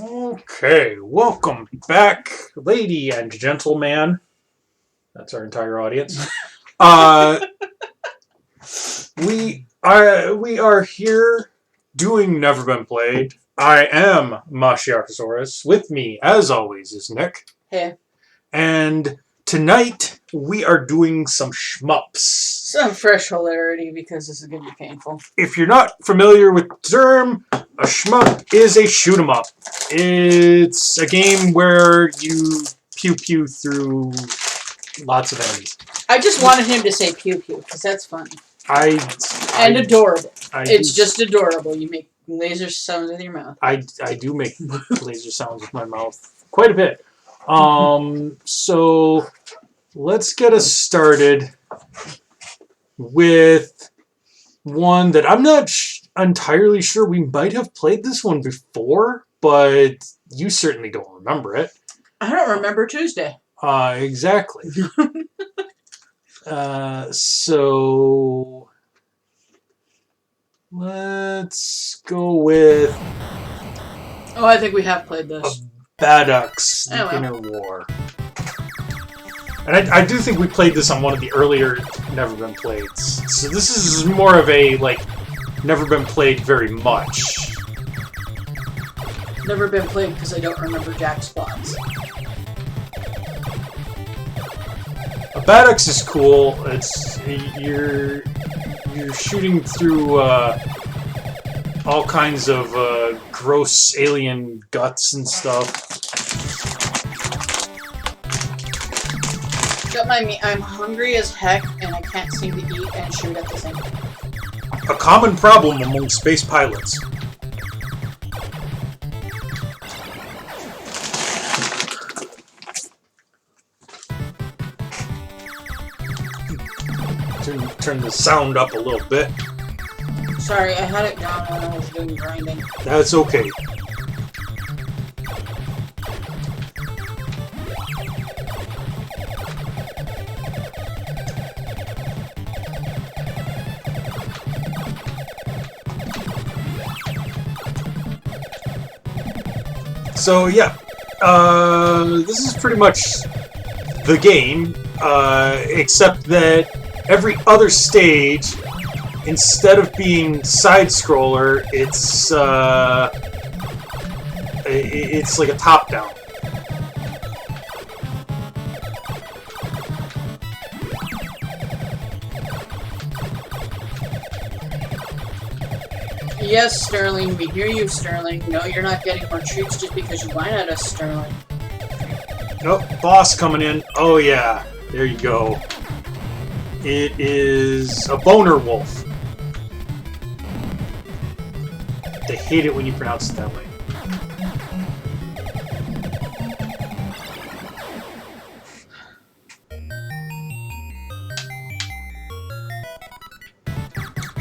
Okay, welcome back, lady and gentleman. That's our entire audience. We are here doing Never Been Played. I am Mashiakosaurus. With me, as always, is Nick. Hey. And tonight we are doing some shmups. Some fresh hilarity because this is going to be painful. If you're not familiar with the term, a shmup is a shoot 'em up. It's a game where you pew pew through lots of enemies. I just wanted him to say pew pew because that's funny. And adorable. It's just adorable. You make laser sounds with your mouth. I do make laser sounds with my mouth quite a bit. So let's get us started with one that I'm not entirely sure. We might have played this one before, but you certainly don't remember it. I don't remember Tuesday. Exactly. So let's go with... Oh, I think we have played this. Badux, the Inner War. And I do think we played this on one of the earlier Never Been Playeds. So this is more of a, like, Never Been Played very much. Never been played because I don't remember Jack's plots. A Badux is cool. It's you're shooting through all kinds of gross alien guts and stuff. Don't mind me, I'm hungry as heck and I can't seem to eat and shoot at the same time. A common problem among space pilots. Turn the sound up a little bit. Sorry, I had it down when I was doing grinding. That's okay. So yeah, this is pretty much the game, except that every other stage, instead of being side-scroller, it's like a top-down. Yes, Sterling, we hear you, Sterling. No, you're not getting more treats just because you whine at us, Sterling. Oh, boss coming in. Oh yeah, there you go. It is a boner wolf. They hate it when you pronounce it that way.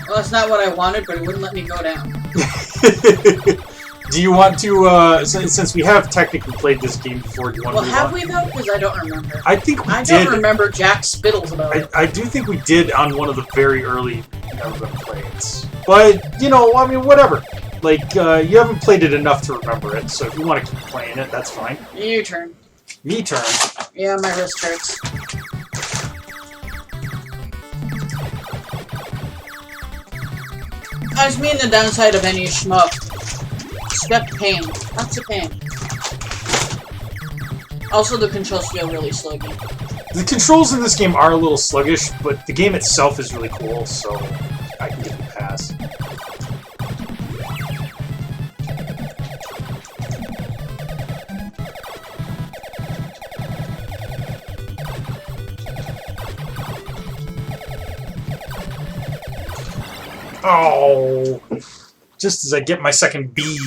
Well, that's not what I wanted, but it wouldn't let me go down. Do you want to, since we have technically played this game before, do you want to move on? Well, have we though? Because I don't remember. I think we did. I don't remember Jack Spittles about it. I do think we did on one of the very early Never Been Playeds. But, you know, I mean, whatever. Like, you haven't played it enough to remember it, so if you want to keep playing it, that's fine. Your turn. Me turn. Yeah, my wrist hurts. I just mean the downside of any shmup. Step pain. Lots of pain. Also, the controls feel really sluggy. The controls in this game are a little sluggish, but the game itself is really cool, so I can give it a pass. Oh! Just as I get my second B.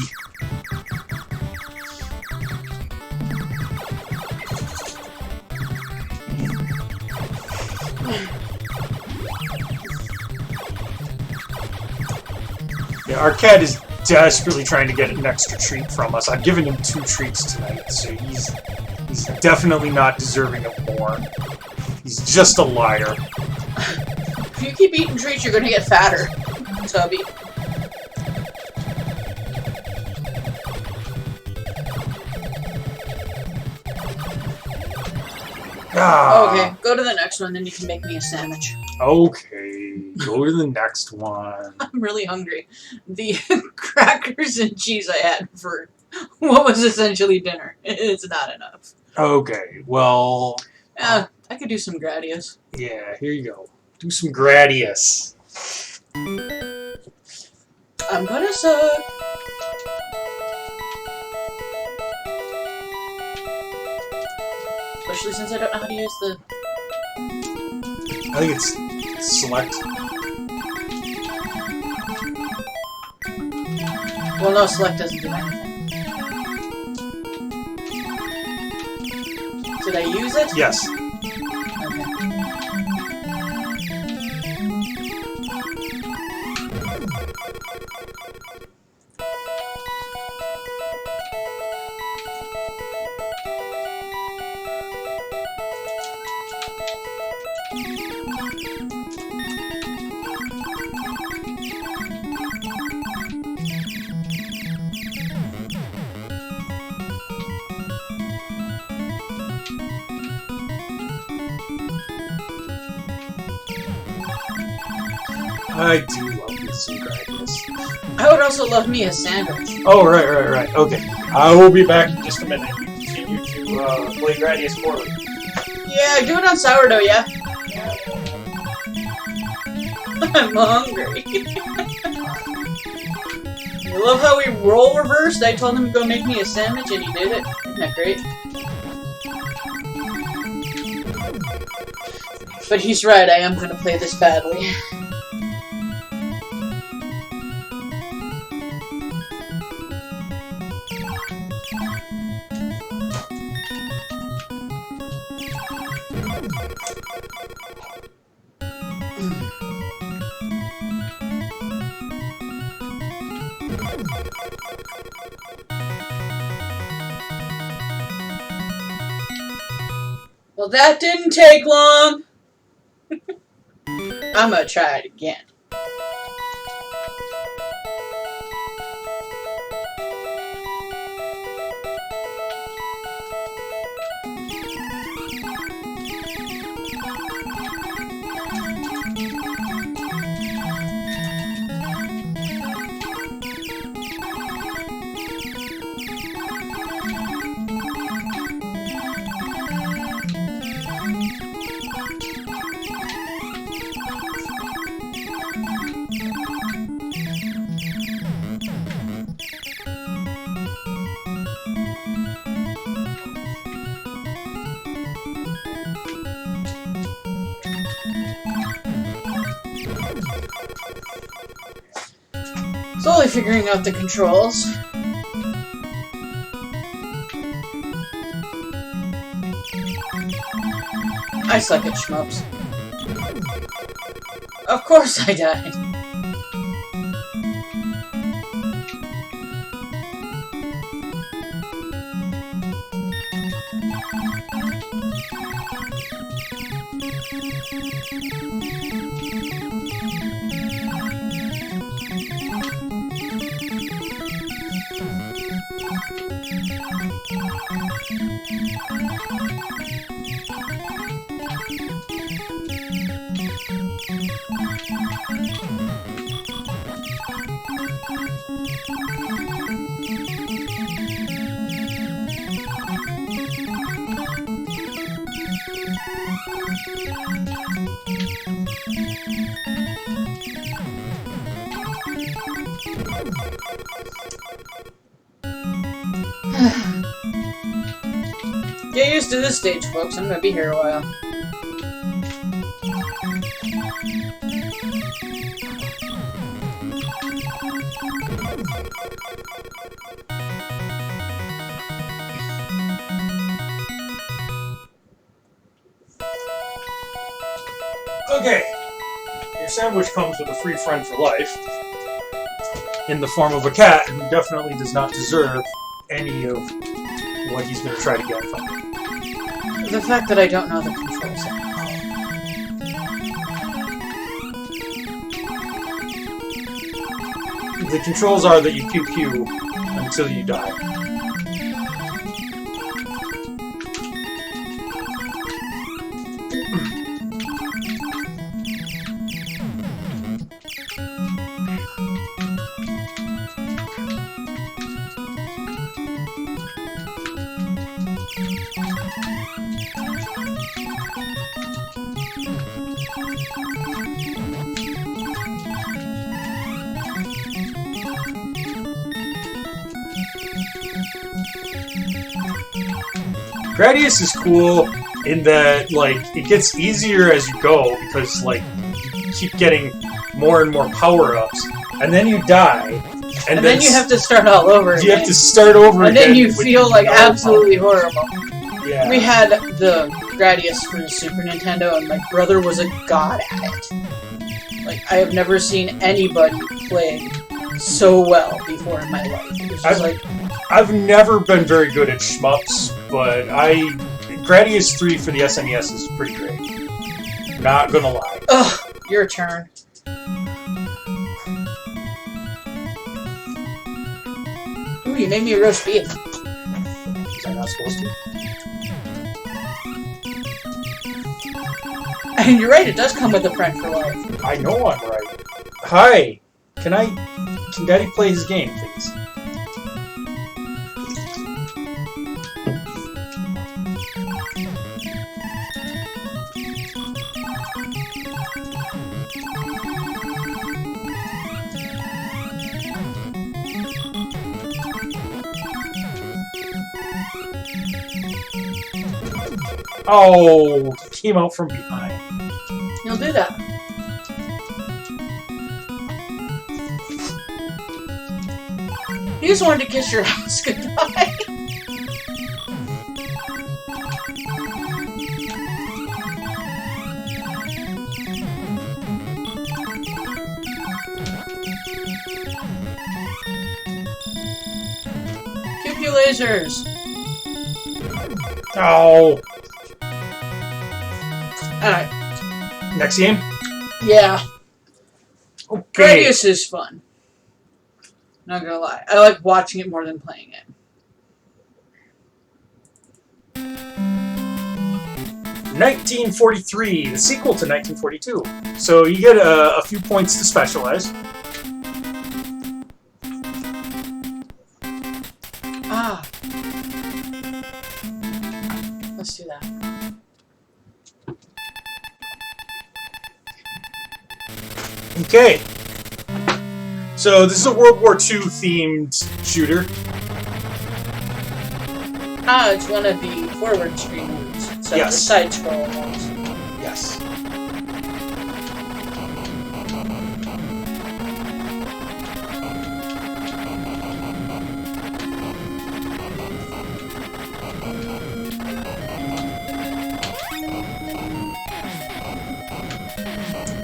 Yeah, our cat is desperately trying to get an extra treat from us. I've given him 2 treats tonight, so he's definitely not deserving of more. He's just a liar. If you keep eating treats, you're gonna get fatter, Tubby. Ah. Okay, go to the next one, then you can make me a sandwich. Okay, go to the next one. I'm really hungry. The crackers and cheese I had for what was essentially dinner. It's not enough. Okay, well... I could do some Gradius. Yeah, here you go. Do some Gradius. I'm gonna suck. Especially since I don't know how to use the... I think it's select. Well, no, select doesn't do anything. Did I use it? Yes. Okay. I do love me some Gradius. I would also love me a sandwich. Oh, right. Okay. I will be back in just a minute. You continue to play Gradius for me. Yeah, do it on sourdough, yeah? I'm hungry. I love how we role reversed. I told him to go make me a sandwich and he did it. Isn't that great? But he's right, I am gonna play this badly. Well, that didn't take long. I'm gonna try it again. Slowly figuring out the controls. I suck at shmups. Of course I died. Get used to this stage, folks. I'm gonna be here a while. Okay. Your sandwich comes with a free friend for life. In the form of a cat who definitely does not deserve any of what he's going to try to get from you. The fact that I don't know the controls. The controls are that you QQ until you die. Gradius is cool in that, like, it gets easier as you go because, like, you keep getting more and more power-ups, and then you die, and then you have to start all over again. You have to start over again. And then you feel, like, absolutely horrible. Yeah. We had the Gradius for the Super Nintendo, and my brother was a god at it. Like, I have never seen anybody play so well before in my life. It was just I've never been very good at shmups, but Gradius 3 for the SNES is pretty great. Not gonna lie. Ugh, your turn. Ooh, you made me a roast beef. Was I not supposed to? And you're right, it does come with a friend for life. I know I'm right. Hi! Can Daddy play his game, please? Oh, came out from behind. You'll do that. You just wanted to kiss your house goodbye. Pew pew lasers. Oh. Alright. Next game? Yeah. Okay. Gradius is fun. Not gonna lie. I like watching it more than playing it. "1943," the sequel to 1942. So you get a few points to specialize. Ah. Let's do that. Okay. So this is a World War II themed shooter. Ah, it's one of the forward screen moves. So Yes. the side scroll ones. Yes.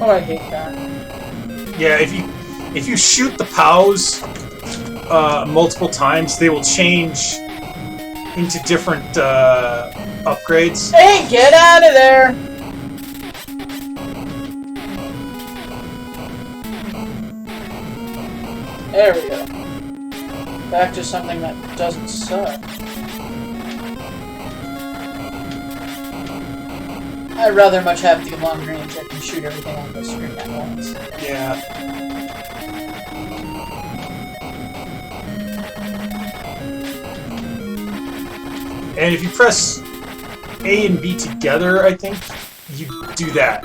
Oh, I hate that. Yeah, if you shoot the POWs multiple times, they will change into different upgrades. Hey, get out of there! There we go. Back to something that doesn't suck. I'd rather much have the long range that can shoot everything on the screen at once. Yeah. And if you press A and B together, I think, you do that.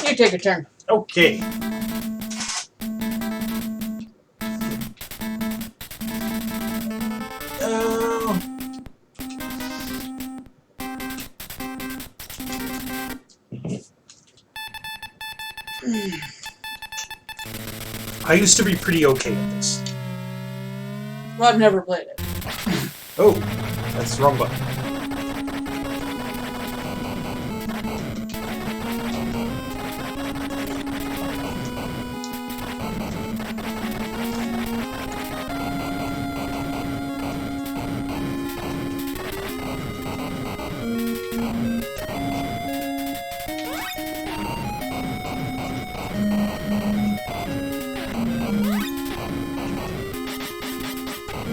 You take a turn. Okay. I used to be pretty okay at this. Well, I've never played it. Oh, that's the wrong button.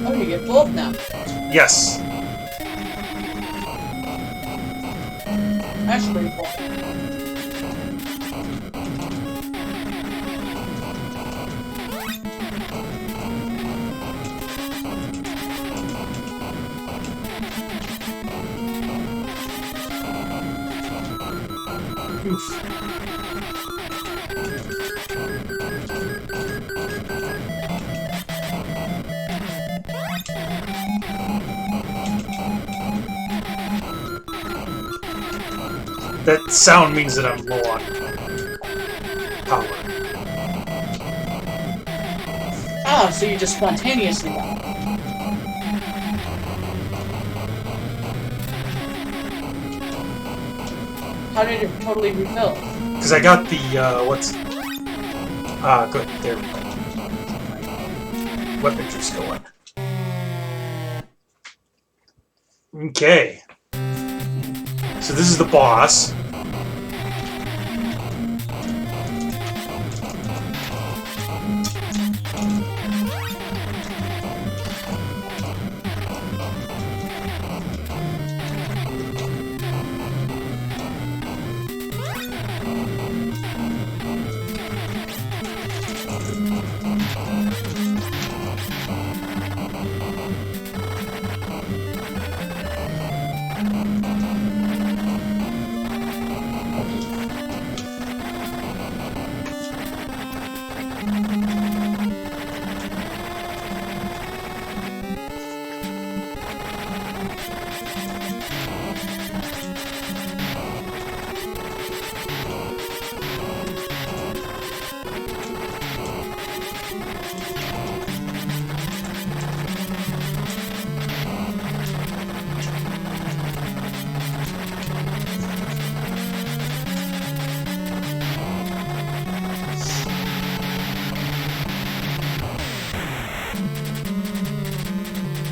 Oh, you get both now. Yes. That's pretty cool. Oof. That sound means that I'm low on power. Oh, so you just spontaneously won. How did it totally refill? Because I got the, what's... Ah, good. There we go. My weapons are still on. Okay. So this is the boss.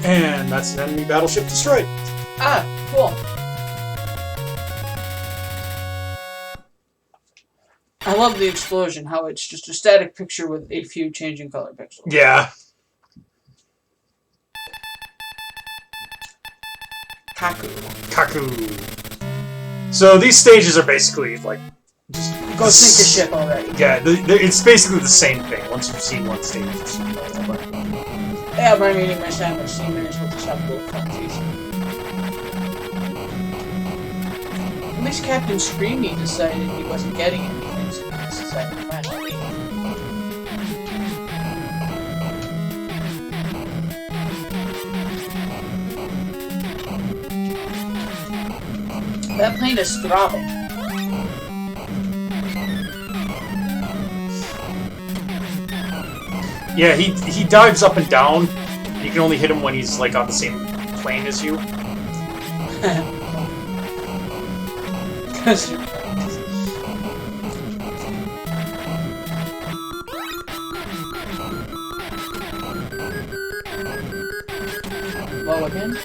And that's an enemy battleship destroyed. Ah, cool. I love the explosion, how it's just a static picture with a few changing color pixels. Yeah. Kaku. So these stages are basically like just go sink the ship already. Yeah, it's basically the same thing. Once you've seen one stage, you've seen another. But... Yeah, but I'm eating my sandwich, so you may as well just have both funsies. At least Captain Screamy decided he wasn't getting anything, so he just decided to finally leave. That plane is throbbing. Yeah, he dives up and down. You can only hit him when he's like on the same plane as you. Low again?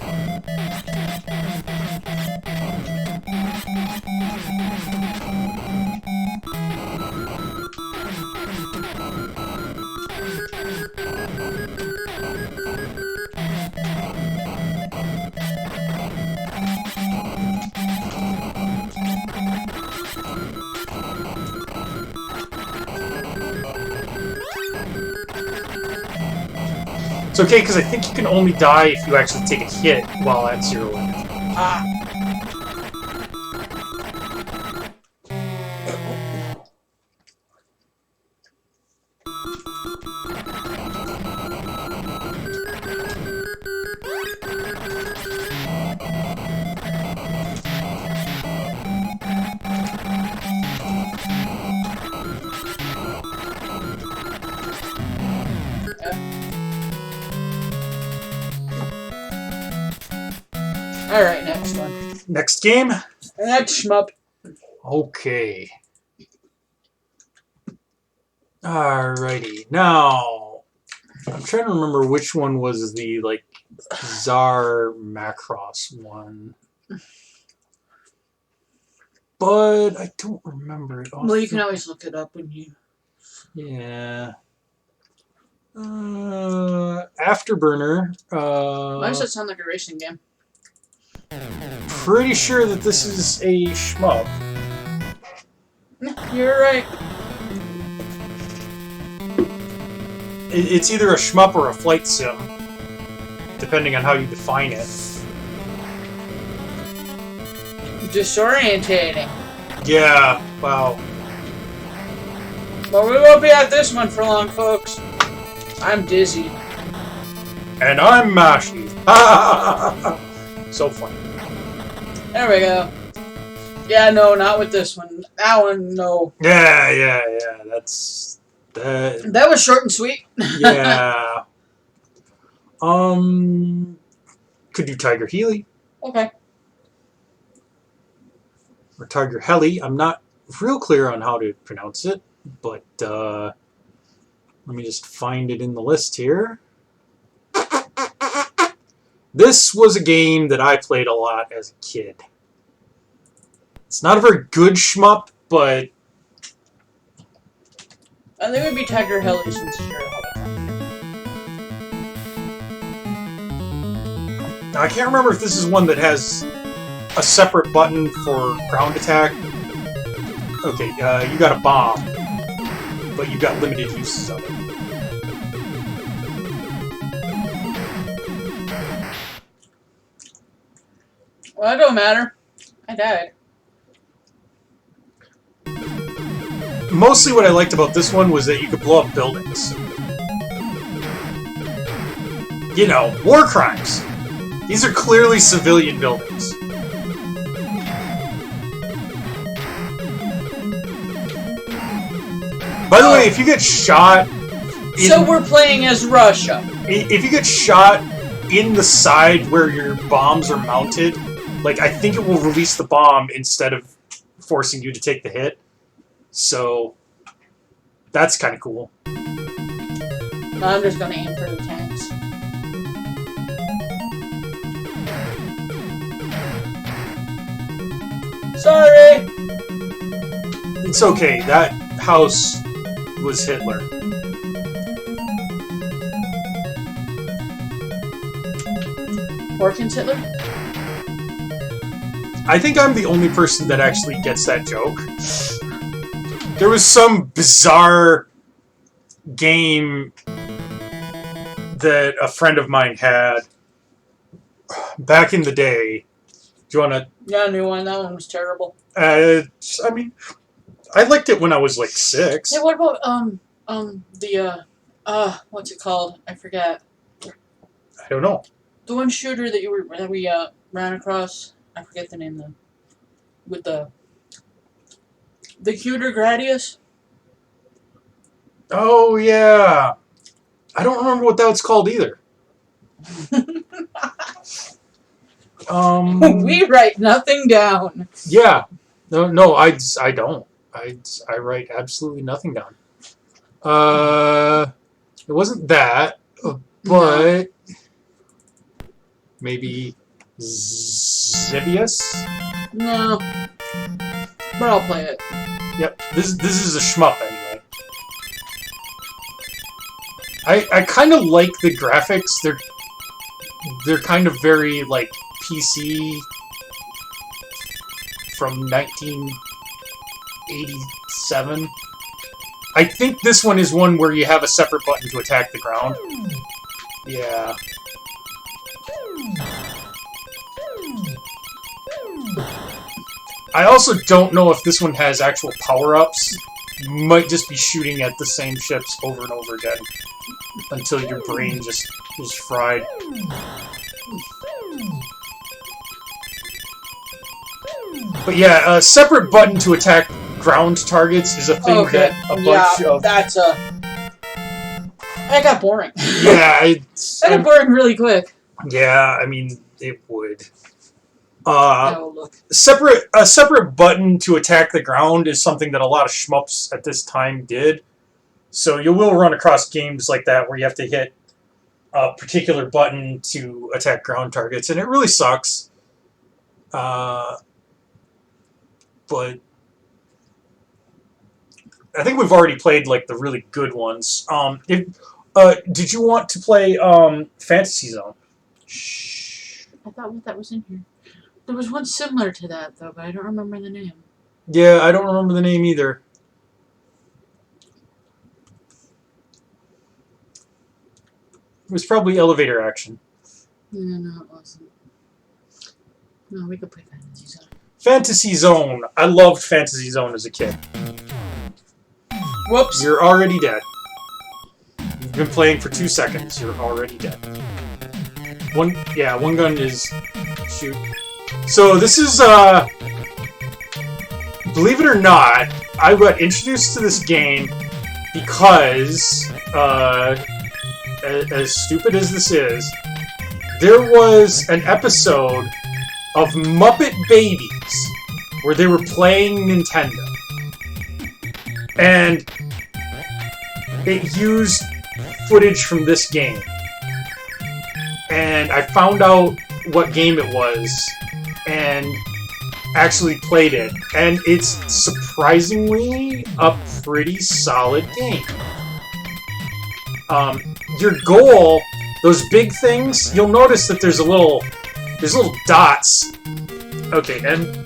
It's okay, because I think you can only die if you actually take a hit while at 0 energy. Ah! Alright, next one. Next game? Next shmup. Okay. Alrighty. Now, I'm trying to remember which one was the, like, Tsar Macross one. But I don't remember it. Well, you can always look it up when you... Yeah. Afterburner. Why does that sound like a racing game? Pretty sure that this is a shmup. You're right. It's either a shmup or a flight sim, depending on how you define it. Disorientating. Yeah. Wow. But we won't be at this one for long, folks. I'm dizzy. And I'm Mashy. So funny. There we go. Yeah, no, not with this one. That one, no. Yeah. That's... That was short and sweet. Yeah. Could do Tiger Healy. Okay. Or Tiger Heli. I'm not real clear on how to pronounce it, but let me just find it in the list here. This was a game that I played a lot as a kid. It's not a very good shmup, but... I think it would be Tiger Heli since you're a Now, I can't remember if this is one that has a separate button for ground attack. Okay, you got a bomb, but you got limited uses of it. Well, it don't matter. I died. Mostly what I liked about this one was that you could blow up buildings. You know, war crimes. These are clearly civilian buildings. By the way, if you get shot... So we're playing as Russia. If you get shot in the side where your bombs are mounted, like, I think it will release the bomb instead of forcing you to take the hit. So, that's kind of cool. I'm just gonna aim for the tanks. Sorry! It's okay, that house was Hitler. Porkins Hitler? I think I'm the only person that actually gets that joke. There was some bizarre game that a friend of mine had back in the day. Do you want to... Yeah, new one. That one was terrible. I mean, I liked it when I was like 6. Hey, what about, what's it called? I forget. I don't know. The one shooter that we ran across. I forget the name though. With the cuter Gradius. Oh, yeah. I don't remember what that was called either. We write nothing down. Yeah. No, I don't. I write absolutely nothing down. It wasn't that, but maybe Zibius? No. But I'll play it. Yep. This is a shmup anyway. I kind of like the graphics. They're kind of very like PC from 1987. I think this one is one where you have a separate button to attack the ground. Yeah. I also don't know if this one has actual power-ups. You might just be shooting at the same ships over and over again until your brain just is fried. But yeah, a separate button to attack ground targets is a thing that a bunch of... That got boring. Yeah, that got boring really quick. Yeah, I mean, it would. Look. A separate button to attack the ground is something that a lot of shmups at this time did. So you will run across games like that where you have to hit a particular button to attack ground targets, and it really sucks. But I think we've already played like the really good ones. Did you want to play Fantasy Zone? Shh. I thought that was in here. There was one similar to that, though, but I don't remember the name. Yeah, I don't remember the name either. It was probably Elevator Action. No, it wasn't. No, we could play Fantasy Zone. Fantasy Zone. I loved Fantasy Zone as a kid. Whoops. You're already dead. You've been playing for 2 seconds. You're already dead. One gun is... Shoot. So this is, believe it or not, I got introduced to this game because, as stupid as this is, there was an episode of Muppet Babies where they were playing Nintendo. And it used footage from this game. And I found out what game it was and actually played it. And it's surprisingly a pretty solid game. Your goal, those big things, you'll notice that there's little dots. Okay, and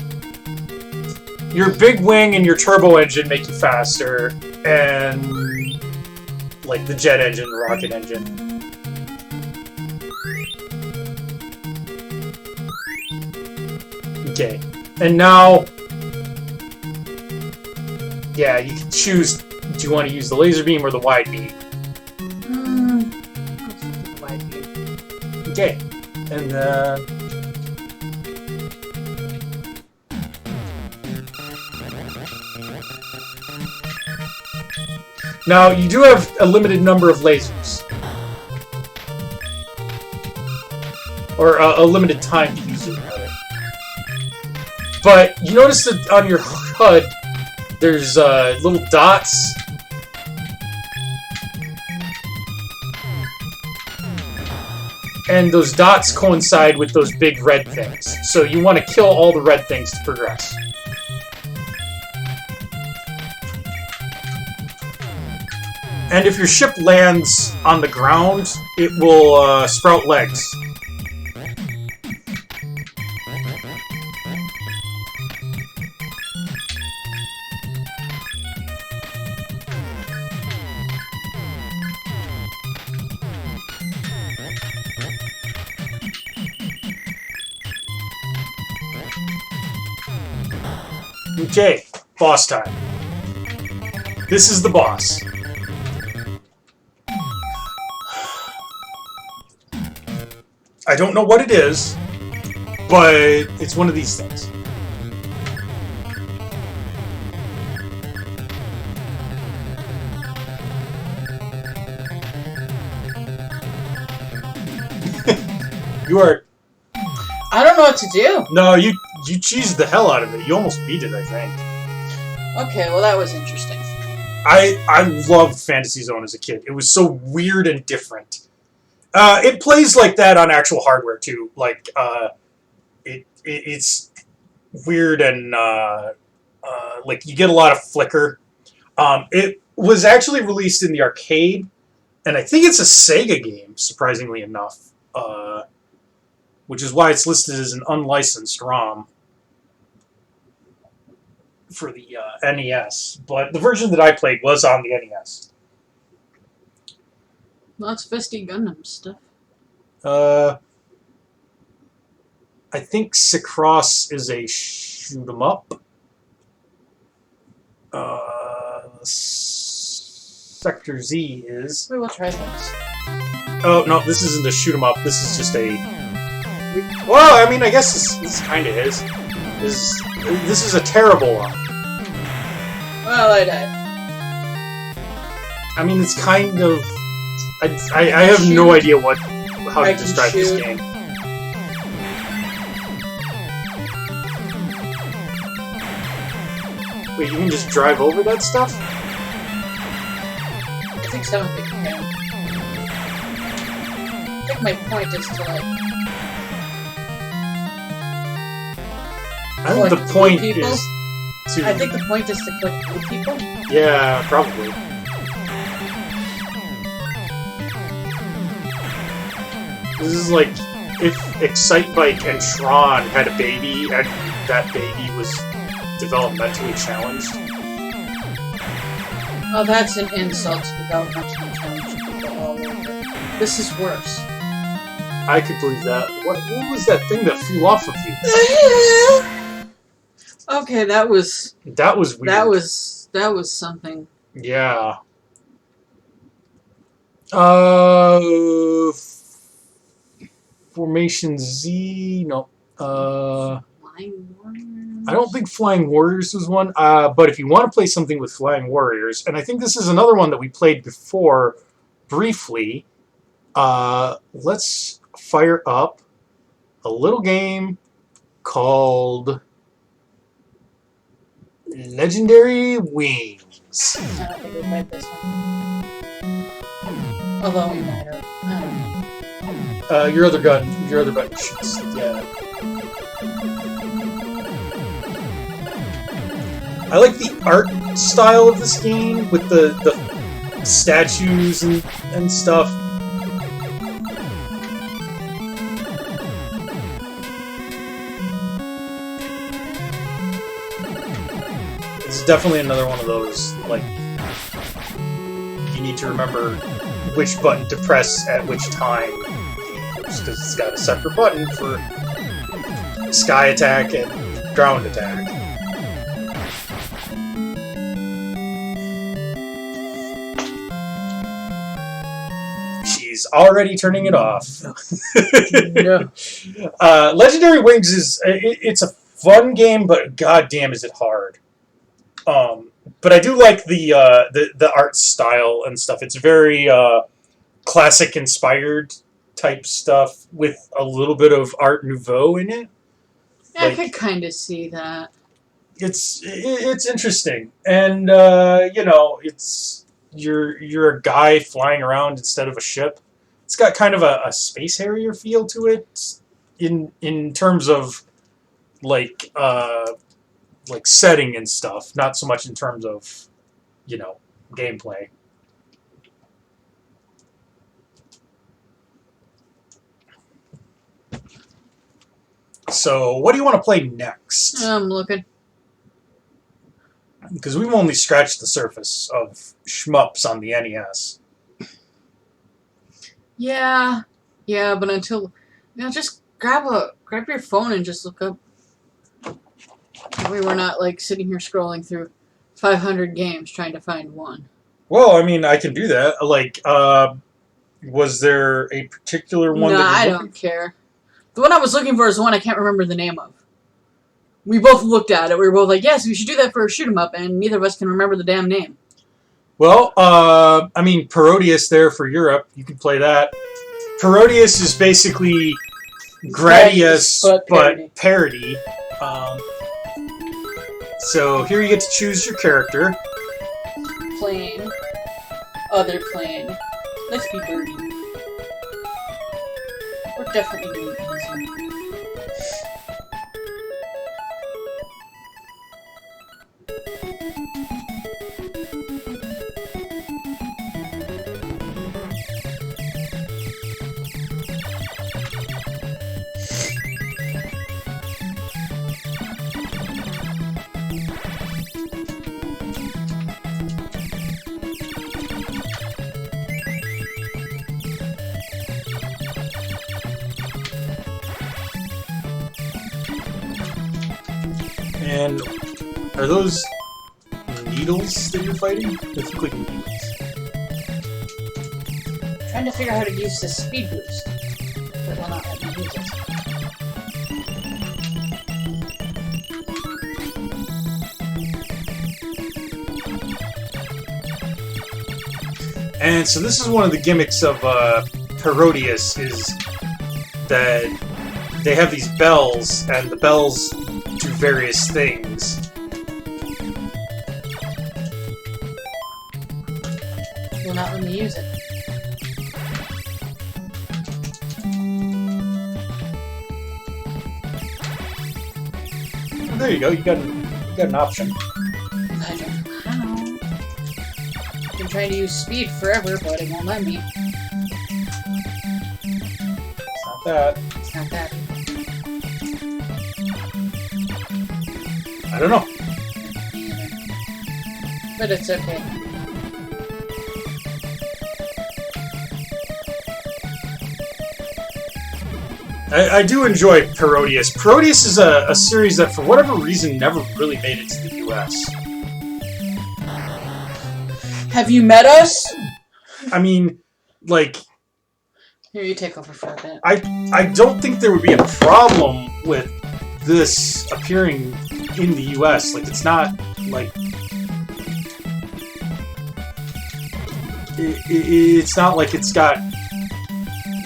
your big wing and your turbo engine make you faster, and like the jet engine, the rocket engine. Okay, and now, yeah, you can choose, do you want to use the laser beam or the wide beam? Let's do the wide beam. Okay, and now, you do have a limited number of lasers. Or a limited time to use it, rather. But you notice that on your HUD, there's little dots. And those dots coincide with those big red things. So you want to kill all the red things to progress. And if your ship lands on the ground, it will sprout legs. Okay, boss time. This is the boss. I don't know what it is, but it's one of these things. You are... I don't know what to do. No, you cheesed the hell out of it. You almost beat it, I think. Okay, well that was interesting. I loved Fantasy Zone as a kid. It was so weird and different. It plays like that on actual hardware too. Like it's weird and like you get a lot of flicker. It was actually released in the arcade, and I think it's a Sega game, surprisingly enough. Which is why it's listed as an unlicensed ROM for the NES. But the version that I played was on the NES. Lots of Fisty Gundam stuff. I think Cycross is a shoot 'em up. Sector Z is... We will try this. Oh, no, this isn't a shoot 'em up. This is just a... Well, I mean, I guess this kind of is. This is a terrible one. Well, I died. I mean, it's kind of... I have no idea how to describe this game. Wait, you can just drive over that stuff? I think so. I think you can. I think my point is to, like... I think the point is to... I think the point is to click blue people? Yeah, probably. This is like if Excitebike and Tron had a baby and that baby was developmentally challenged. Oh, that's an insult to developmentally challenged people all over. This is worse. I could believe that. What was that thing that flew off of you? Okay, that was weird. That was something. Yeah. Formation Z. No. Flying Warriors? I don't think Flying Warriors was one. But if you want to play something with Flying Warriors, and I think this is another one that we played before, briefly. Let's fire up a little game called Legendary Wings. I don't think we played this one. Although we might have. I don't know. Your other button shoots. Yeah. I like the art style of this game with the statues and stuff. It's definitely another one of those, like, you need to remember which button to press at which time, because it's got a separate button for sky attack and ground attack. She's already turning it off. No. Legendary Wings it's a fun game, but goddamn is it hard. But I do like the art style and stuff. It's very classic inspired type stuff with a little bit of Art Nouveau in it. Yeah, I could kind of see that. It's interesting, and it's you're a guy flying around instead of a ship. It's got kind of a Space Harrier feel to it in terms of like setting and stuff, not so much in terms of gameplay. So, what do you want to play next? I'm looking. Because we've only scratched the surface of shmups on the NES. Yeah, but until just grab your phone and just look up. We were not like sitting here scrolling through 500 games trying to find one. Well, I mean, I can do that. Like, was there a particular one? No, I don't care. The one I was looking for is the one I can't remember the name of. We both looked at it. We were both like, yes, we should do that for a shoot 'em up, and neither of us can remember the damn name. Well, I mean, Parodius there for Europe. You can play that. Parodius is basically Gradius, but parody. So here you get to choose your character. Plane. Other plane. Let's be Birdie. We're definitely doing easy. And are those needles that you're fighting? They look like needles. Trying to figure out how to use the speed boost, but will not let me use it. And so this is one of the gimmicks of Parodius, is that they have these bells, and the bells do various things. Will not let me use it. Well, there you go. You got an option. I don't know how. I've been trying to use speed forever, but it won't let me. It's not that. It's not that. I don't know. But it's okay. I do enjoy Parodius. Parodius is a series that, for whatever reason, never really made it to the US. Have you met us? I mean, like... Here, you take over for a bit. I don't think there would be a problem with this appearing in the US. Like, it's not, like... It's not like it's got...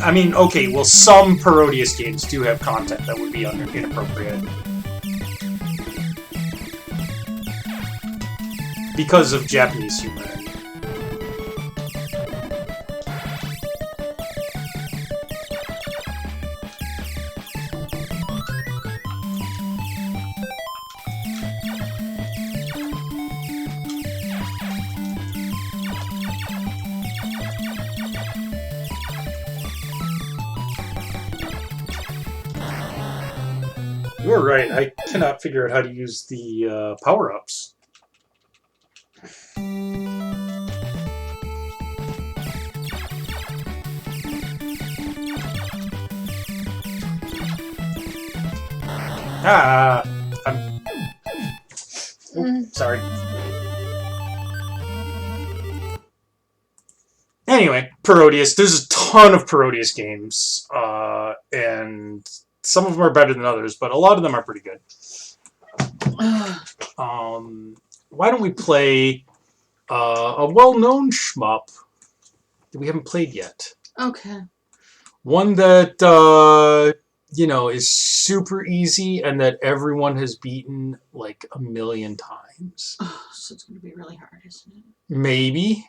I mean, okay, well, some Parodius games do have content that would be inappropriate. Because of Japanese humor. You're right, I cannot figure out how to use the power-ups. Sorry. Anyway, Parodius. There's a ton of Parodius games, and some of them are better than others, but a lot of them are pretty good. Why don't we play a well-known shmup that we haven't played yet? Okay. One that, you know, is super easy and that everyone has beaten like 1,000,000 times. Oh, so it's going to be really hard, isn't it? Maybe.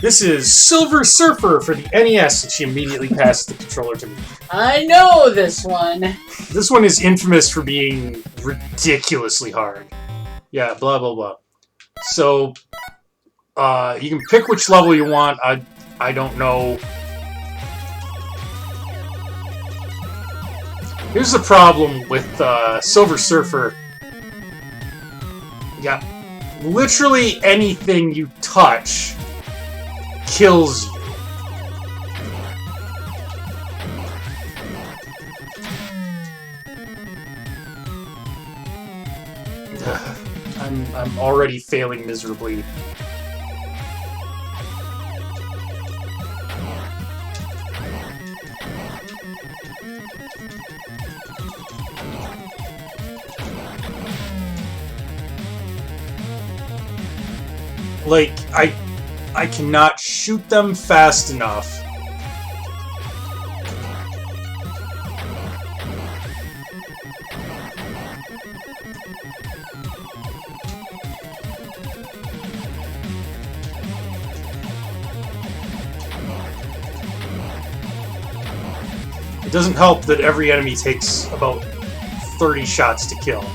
This is Silver Surfer for the NES, and she immediately passed the controller to me. I know this one. This one is infamous for being ridiculously hard. Yeah, blah, blah, blah. So, you can pick which level you want. I don't know. Here's the problem with Silver Surfer. Yeah, literally anything you touch kills you. I'm already failing miserably. Like, I cannot shoot them fast enough. It doesn't help that every enemy takes about 30 shots to kill.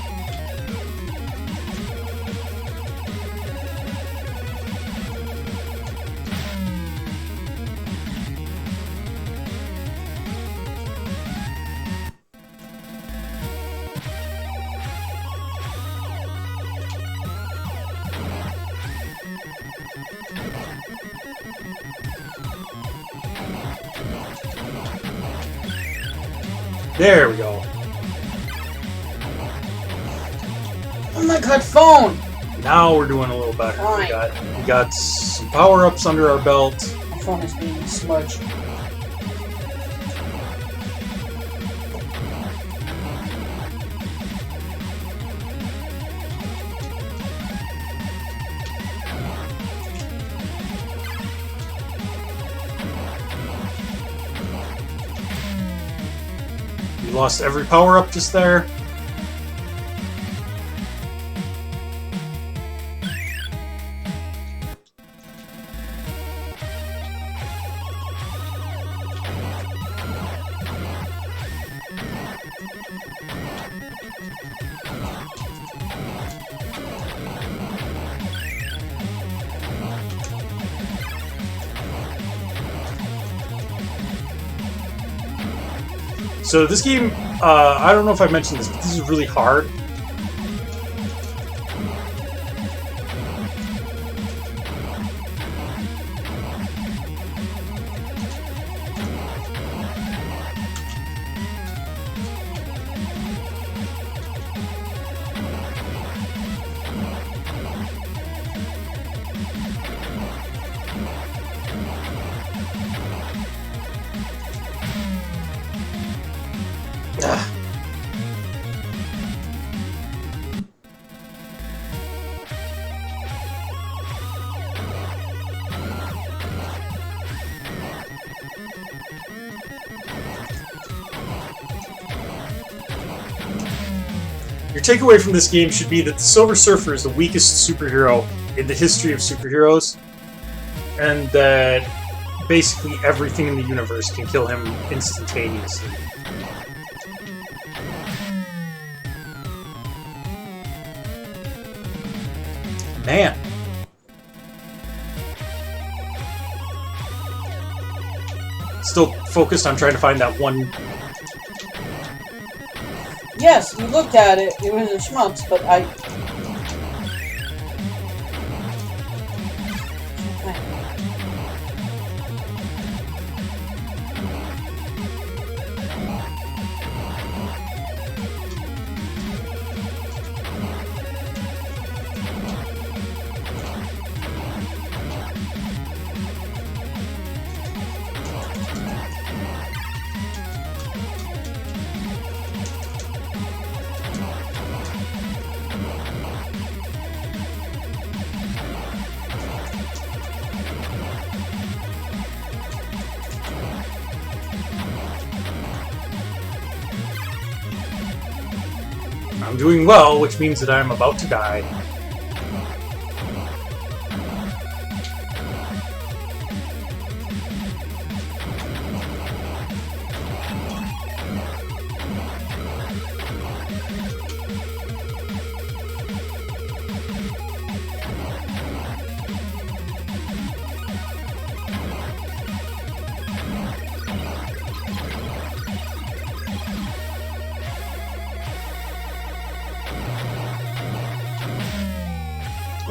There we go. Oh my god, phone! Now we're doing a little better. Fine. We got some power-ups under our belt. My phone is being smudged. We lost every power-up just there. So this game, I don't know if I mentioned this, but this is really hard. Your takeaway from this game should be that the Silver Surfer is the weakest superhero in the history of superheroes, and that basically everything in the universe can kill him instantaneously. Man. Still focused on trying to find that one. Yes, we looked at it. It was a SHMUPs, but I... I'm doing well, which means that I'm about to die.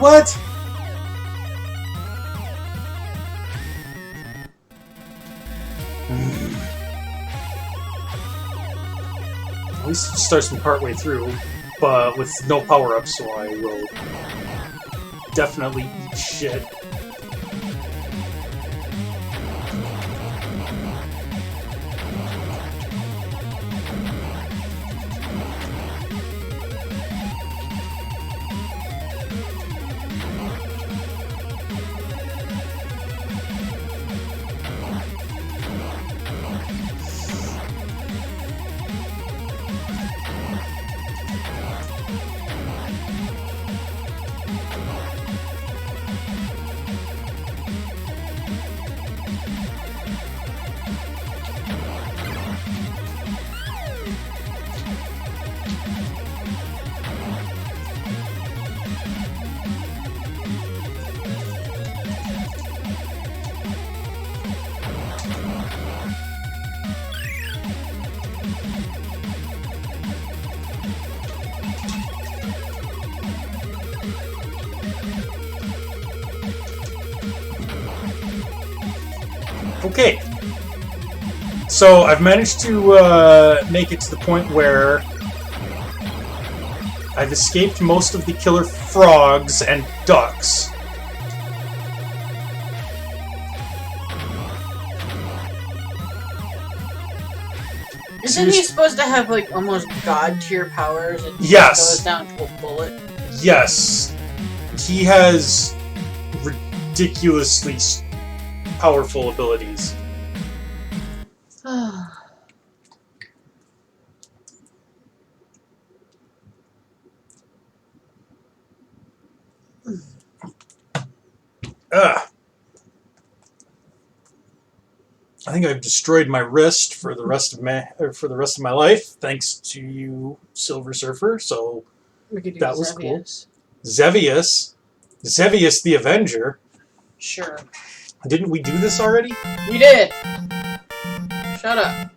What? At least it starts from partway through, but with no power-up, so I will definitely eat shit. Okay, so I've managed to make it to the point where I've escaped most of the killer frogs and ducks. Isn't he supposed to have, like, almost god-tier powers? And Yes. goes down to a bullet? Yes, he has ridiculously powerful abilities. I think I've destroyed my wrist for the rest of my life, thanks to you, Silver Surfer. So We could do that was cool. Zevius. Zevius the Avenger. Sure. Didn't we do this already? We did! Shut up.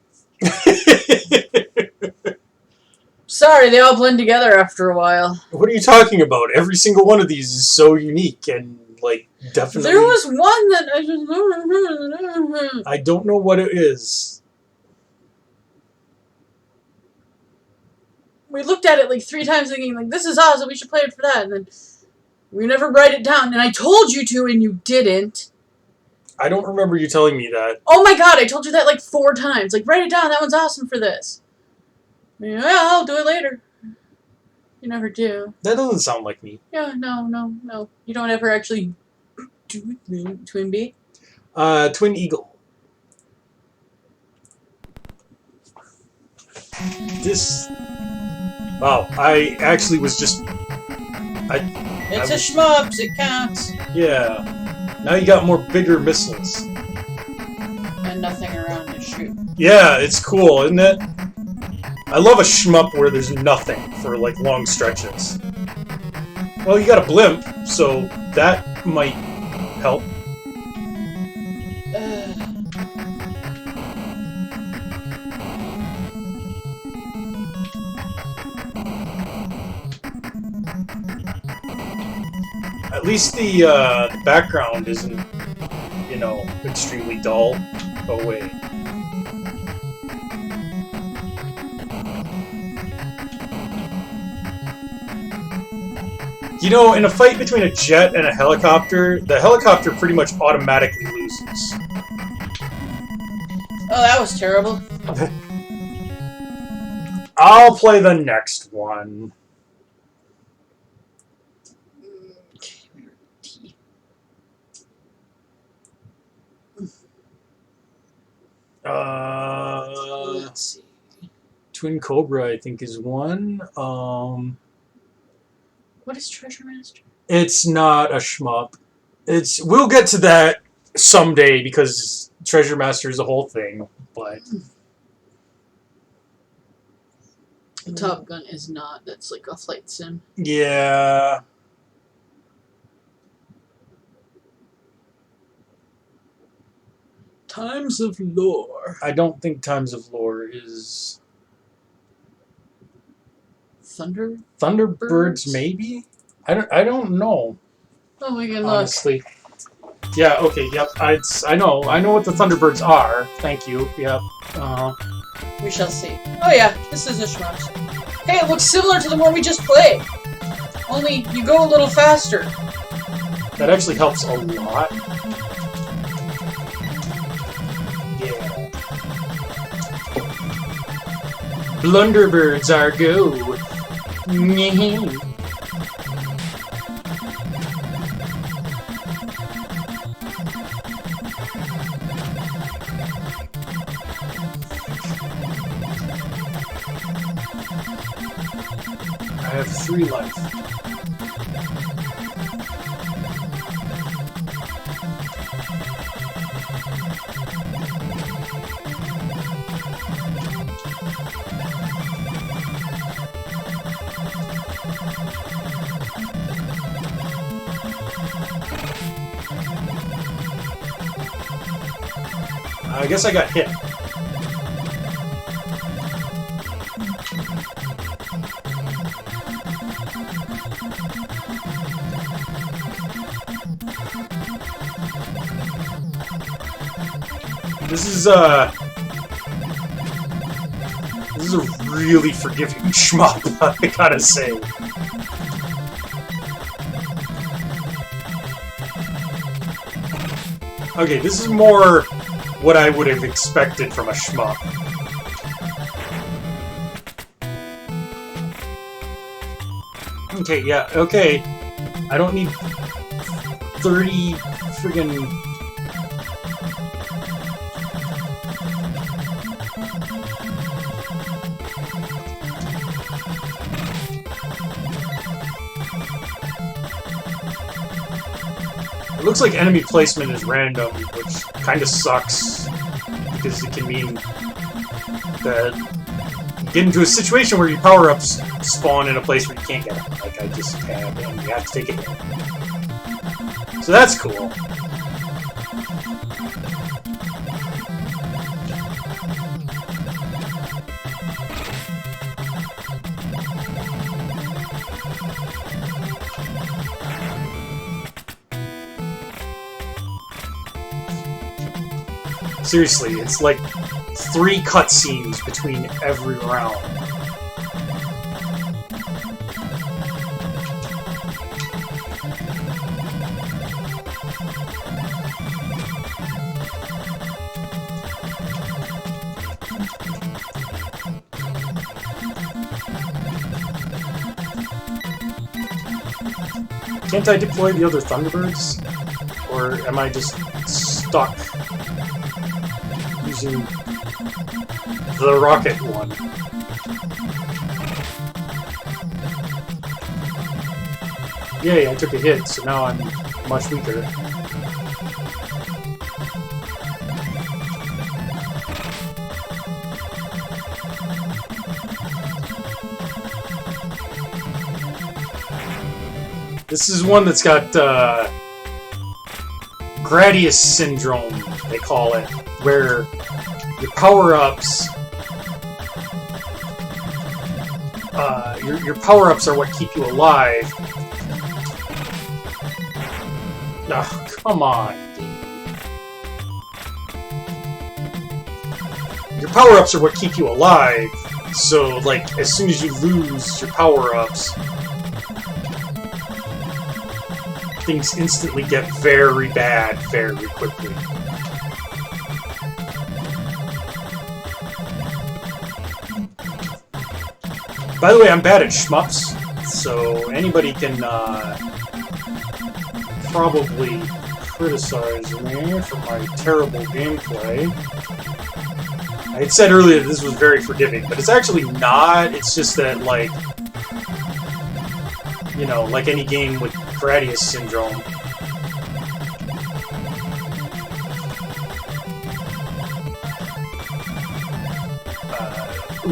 Sorry, they all blend together after a while. What are you talking about? Every single one of these is so unique and, like, definitely... There was one that I just... I don't know what it is. We looked at it like 3 times thinking, like, this is awesome, we should play it for that, and then we never write it down, and I told you to, and you didn't. I don't remember you telling me that. Oh my god, I told you that like 4 times. Like, write it down, that one's awesome for this. Yeah, I'll do it later. You never do. That doesn't sound like me. Yeah, no. You don't ever actually do Twin B? Twin Eagle. This... Wow, I actually was just... It's a shmups, it counts. Yeah. Now you got more bigger missiles. And nothing around to shoot. Yeah, it's cool, isn't it? I love a shmup where there's nothing for, like, long stretches. Well, you got a blimp, so that might help. At least the background isn't, you know, extremely dull. Oh, wait. You know, in a fight between a jet and a helicopter, the helicopter pretty much automatically loses. Oh, that was terrible. I'll play the next one. Let's see. Twin Cobra, I think, is one. What is Treasure Master? It's not a shmup. We'll get to that someday because Treasure Master is a whole thing, but Top Gun is not. That's like a flight sim. yeah. Times of Lore. I don't think Times of Lore is Thunderbirds, maybe? I don't know. Oh, we can honestly. Yeah, okay, yep. I know what the Thunderbirds are. Thank you. Yep. We shall see. Oh yeah, this is a shmup. Hey, it looks similar to the one we just played. Only you go a little faster. That actually helps a lot. Yeah. Blunderbirds are go. I have 3 life. I guess I got hit. This is a really forgiving shmup, I gotta say. Okay, this is more what I would have expected from a shmup. Okay, yeah, okay. I don't need 30 friggin' It looks like enemy placement is random, which kind of sucks, because it can mean that you get into a situation where your power-ups spawn in a place where you can't get them, like I just had, and you have to take it in. So that's cool. Seriously, it's like 3 cutscenes between every round. Can't I deploy the other Thunderbirds? Or am I just stuck using the rocket one? Yay, I took a hit, so now I'm much weaker. This is one that's got, Gradius Syndrome, they call it, where your power-ups... your power-ups are what keep you alive. Oh, come on. Your power-ups are what keep you alive, so, like, as soon as you lose your power-ups, things instantly get very bad very quickly. By the way, I'm bad at shmups, so anybody can probably criticize me for my terrible gameplay. I had said earlier that this was very forgiving, but it's actually not. It's just that, like, you know, like any game with Gradius Syndrome.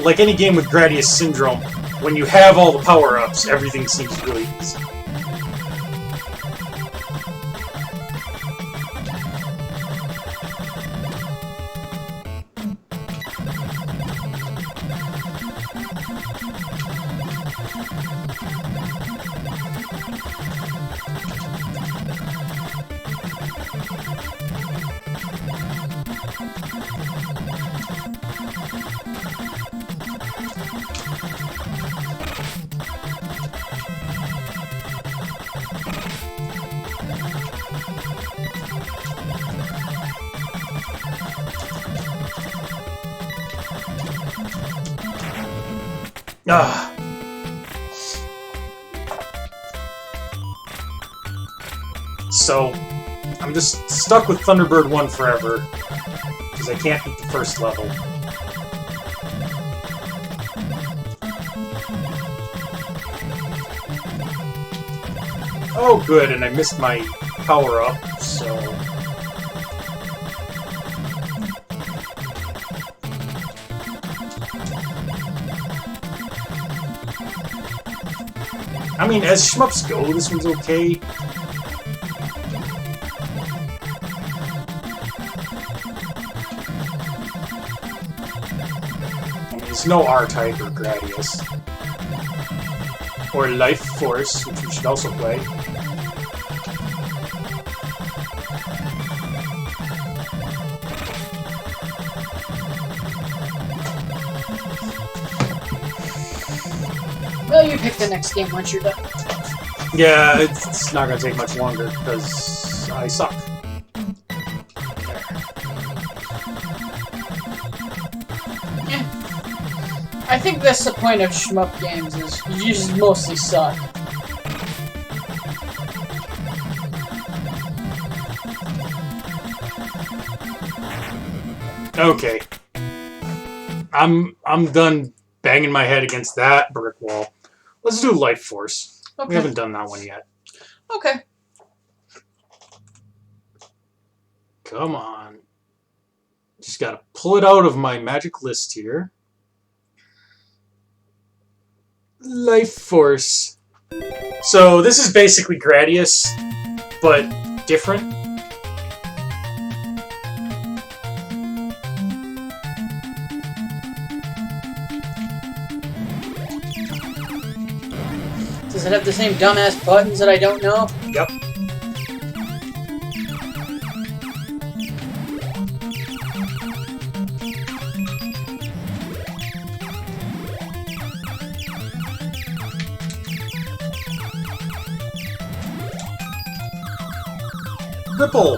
Like any game with Gradius Syndrome, when you have all the power-ups, everything seems really easy. Ah. So, I'm just stuck with Thunderbird 1 forever, because I can't beat the first level. Oh good, and I missed my power-up, so... I mean, as shmups go, this one's okay. There's no R-Type or Gradius. Or Life Force, which we should also play. Well, you pick the next game once you're done. Yeah, it's not gonna take much longer, because I suck. Yeah. I think that's the point of shmup games, is you just mostly suck. Okay. I'm done banging my head against that brick wall. Let's do Life Force. Okay. We haven't done that one yet. Okay. Come on. Just gotta pull it out of my magic list here. Life Force. So this is basically Gradius, but different. Does it have the same dumbass buttons that I don't know? Yep. Ripple.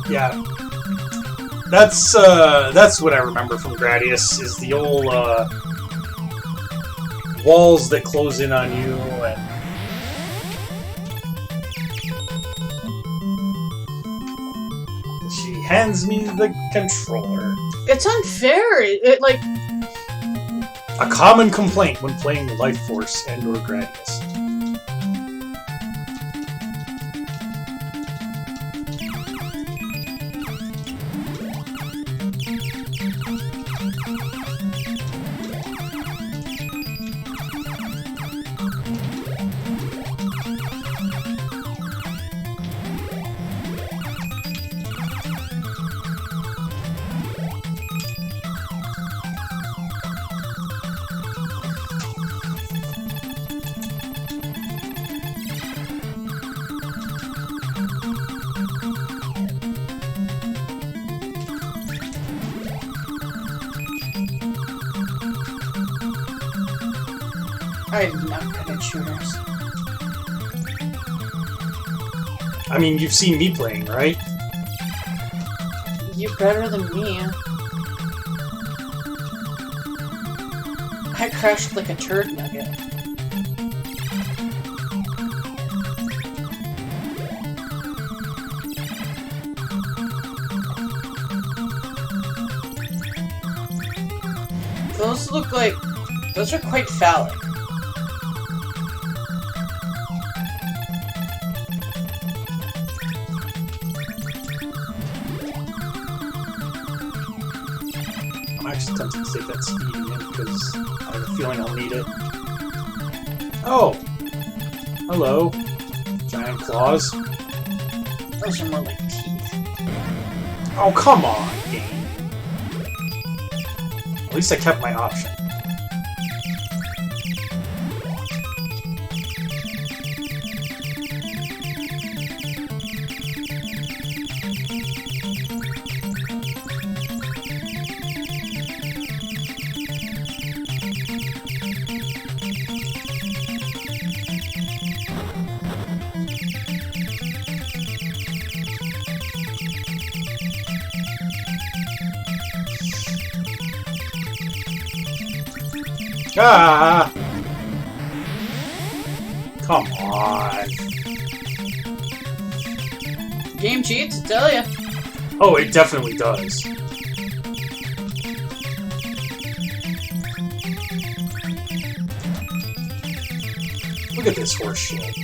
Yeah, that's what I remember from Gradius, is the old walls that close in on you, and hands me the controller. It's unfair. It like... A common complaint when playing Life Force and or Gradius. I'm not good at shooters. I mean, you've seen me playing, right? You're better than me. I crashed like a turd nugget. Those look like... Those are quite phallic. I'm actually tempted to take that speed in because I have a feeling I'll need it. Oh! Hello. Giant claws. Those are more like teeth. Oh, come on, game. At least I kept my option. Ah! Come on. Game cheats, I tell ya. Oh, it definitely does. Look at this horse shit.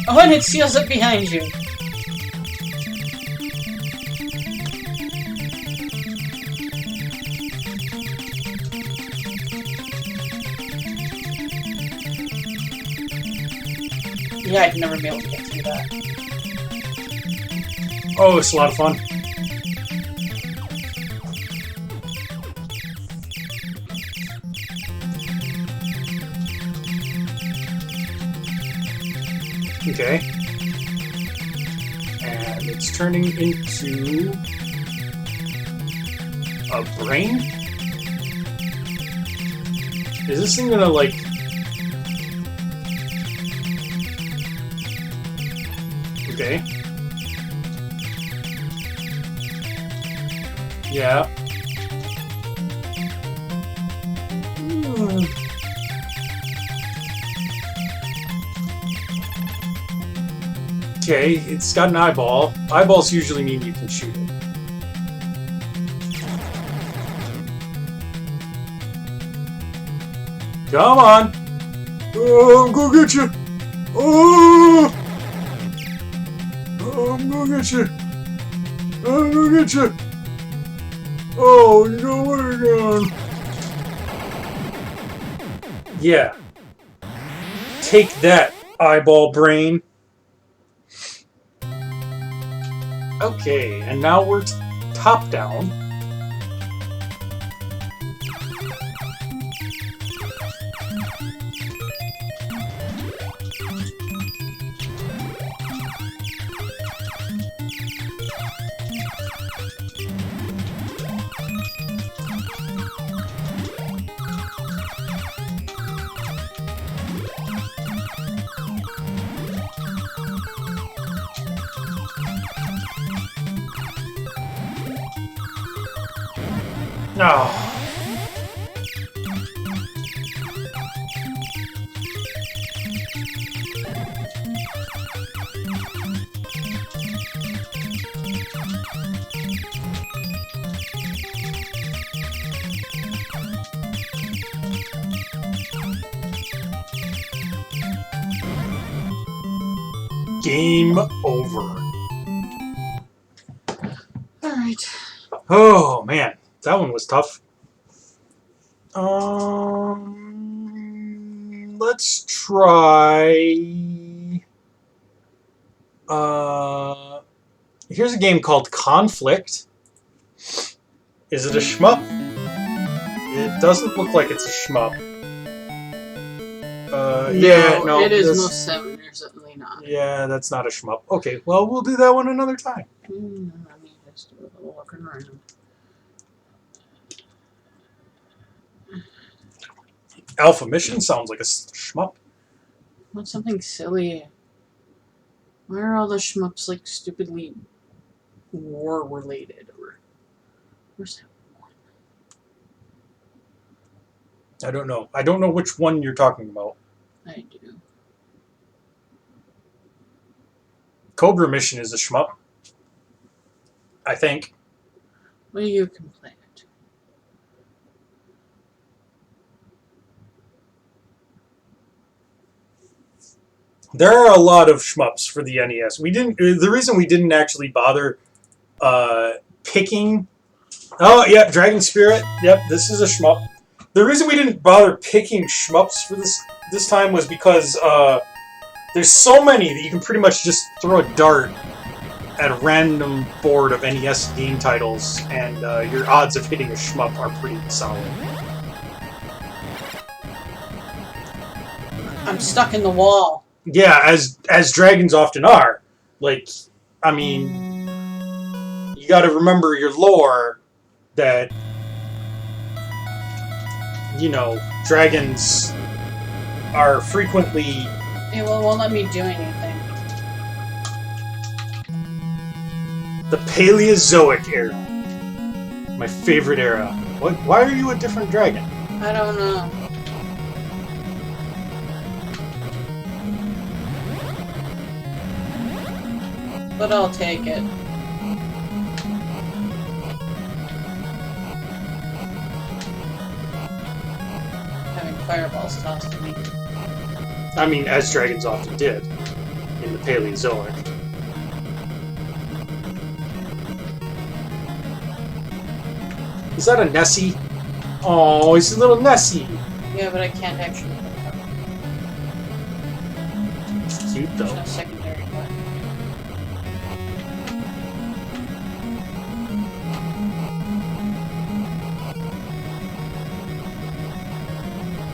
Oh, and it seals up behind you. Yeah, I'd never be able to get through that. Oh, it's a lot of fun. Okay. And it's turning into a brain? Is this thing gonna, like... Okay. Yeah. Okay, it's got an eyeball. Eyeballs usually mean you can shoot it. Come on! Oh, I'm gonna get you! Oh! I'm gonna get you! I'm gonna get you! Oh, you know where you're going! Yeah. Take that, eyeball brain. Okay, and now we're top down. No. Game over. Alright. Oh, man. That one was tough. Let's try... here's a game called Conflict. Is it a shmup? It doesn't look like it's a shmup. Yeah, no. It is most certainly not. Yeah, that's not a shmup. Okay, well, we'll do that one another time. Let me just do a little walking around. Alpha Mission sounds like a shmup. What's something silly? Why are all the shmups like stupidly war related? Or where's that one? I don't know. I don't know which one you're talking about. I do. Cobra Mission is a shmup. I think. Well, you can play it. There are a lot of shmups for the NES. We didn't. The reason we didn't actually bother picking. Oh, yeah, Dragon Spirit. Yep, this is a shmup. The reason we didn't bother picking shmups for this time was because there's so many that you can pretty much just throw a dart at a random board of NES game titles, and your odds of hitting a shmup are pretty solid. I'm stuck in the wall. Yeah, as dragons often are. Like, I mean, you gotta remember your lore that, you know, dragons are frequently... It won't let me do anything. The Paleozoic era. My favorite era. What? Why are you a different dragon? I don't know. But I'll take it. Having fireballs tossed at me. I mean, as dragons often did in the Paleozoic. Is that a Nessie? Oh, it's a little Nessie. Yeah, but I can't actually put it up. It's cute though. There's no secondary one.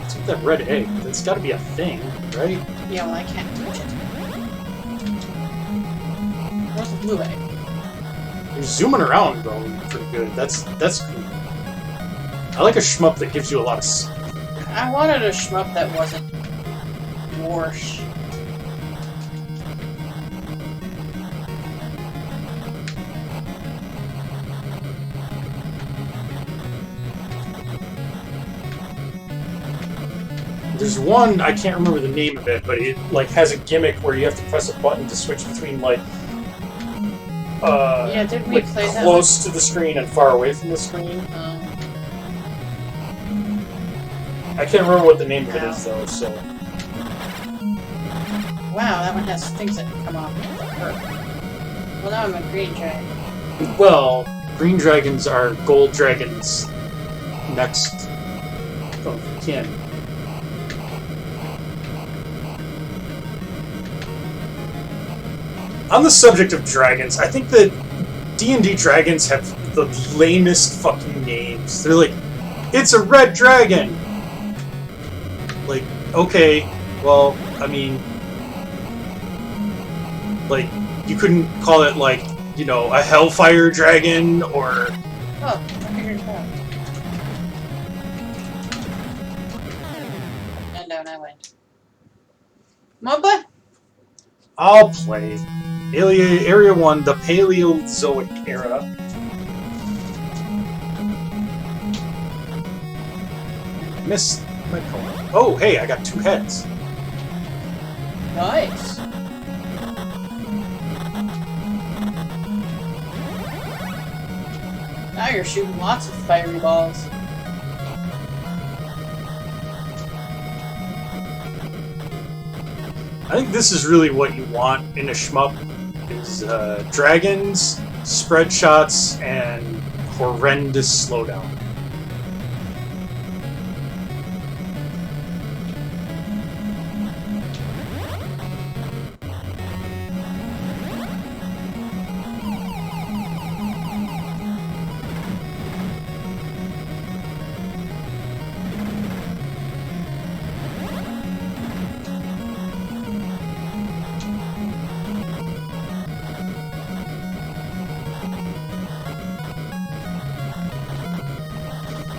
What's with that red egg? That's got to be a thing, right? Yeah, well, I can't touch it. Where's the blue egg? You're zooming around, bro. Pretty good. That's cool. I like a shmup that gives you a lot of... I wanted a shmup that wasn't Warsh. There's one, I can't remember the name of it, but it like has a gimmick where you have to press a button to switch between like yeah, didn't we like play that? close to the screen and far away from the screen. I can't remember what the name of it is though, so. Wow, that one has things that can come off with the perk. Well, now I'm a green dragon. Well, green dragons are gold dragons next of kin. On the subject of dragons, I think that D&D dragons have the lamest fucking names. They're like, it's a red dragon! Like, okay, well, I mean, like, you couldn't call it, like, you know, a hellfire dragon, or... Oh, I figured it out. And down I went. Mamba? I'll play. Area 1, the Paleozoic era. Missed my poem. Oh, hey, I got 2 heads. Nice. Now you're shooting lots of fiery balls. I think this is really what you want in a shmup, is dragons, spread shots, and horrendous slowdown.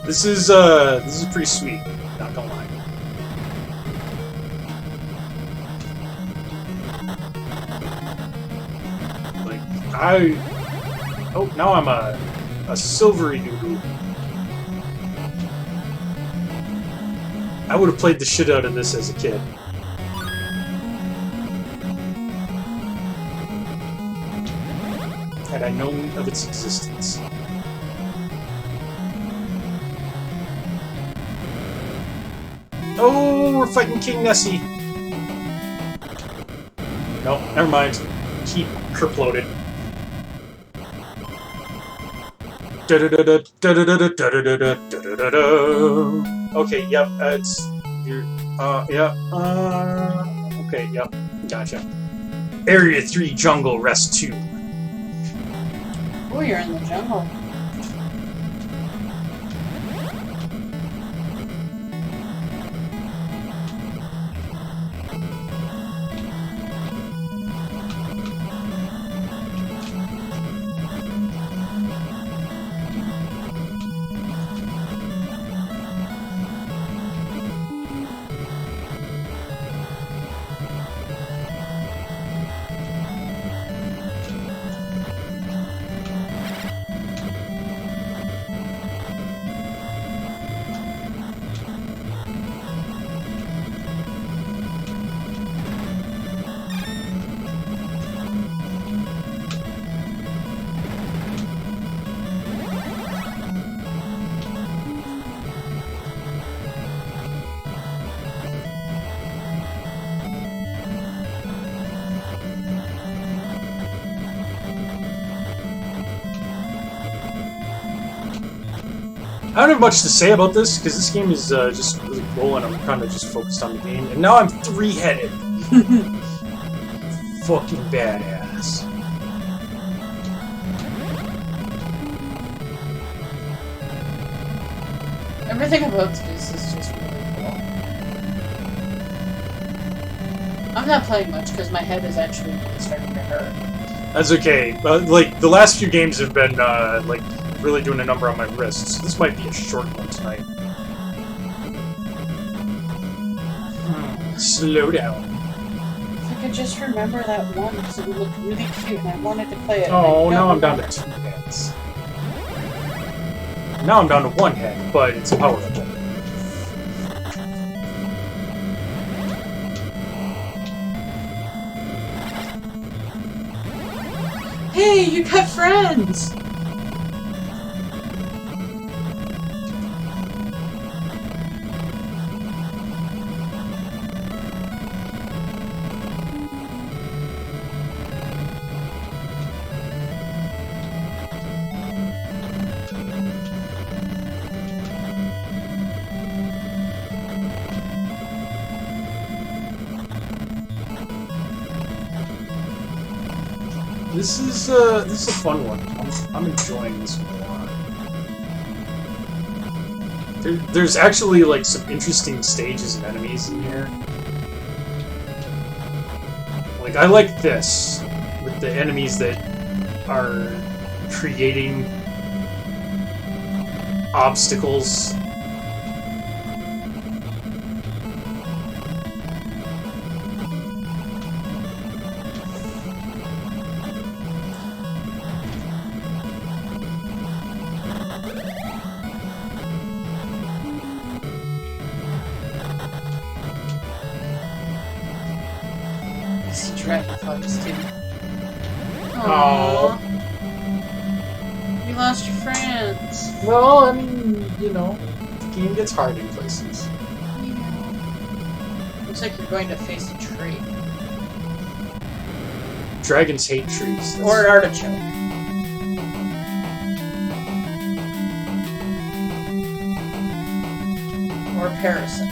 This is pretty sweet, not gonna lie. Like, oh, now I'm a silvery doo-doo. I would have played the shit out of this as a kid. Had I known of its existence. Oh, we're fighting King Nessie. No, never mind. Keep triploaded. Okay, yep, it's... okay, yep, gotcha. Area 3 Jungle Rest 2. Oh, you're in the jungle. I don't have much to say about this, because this game is just really cool, and I'm kind of just focused on the game. And now I'm three-headed. Fucking badass. Everything about this is just really cool. I'm not playing much because my head is actually really starting to hurt. That's okay. Like, the last few games have been, like, really doing a number on my wrists. This might be a short one tonight. Slow down. If I could just remember that one, because it looked really cute and I wanted to play it. Oh, now I'm down to 2 heads. Now I'm down to 1 head, but it's a power up. Hey, you got friends! This is a fun one. I'm enjoying this one a lot. There's actually like some interesting stages and enemies in here. Like I like this with the enemies that are creating obstacles. Dragonflies too. Aww. You lost your friends. Well, I mean, you know, the game gets hard in places. Yeah. Looks like you're going to face a tree. Dragons hate trees. Or an artichoke. Or a parasite.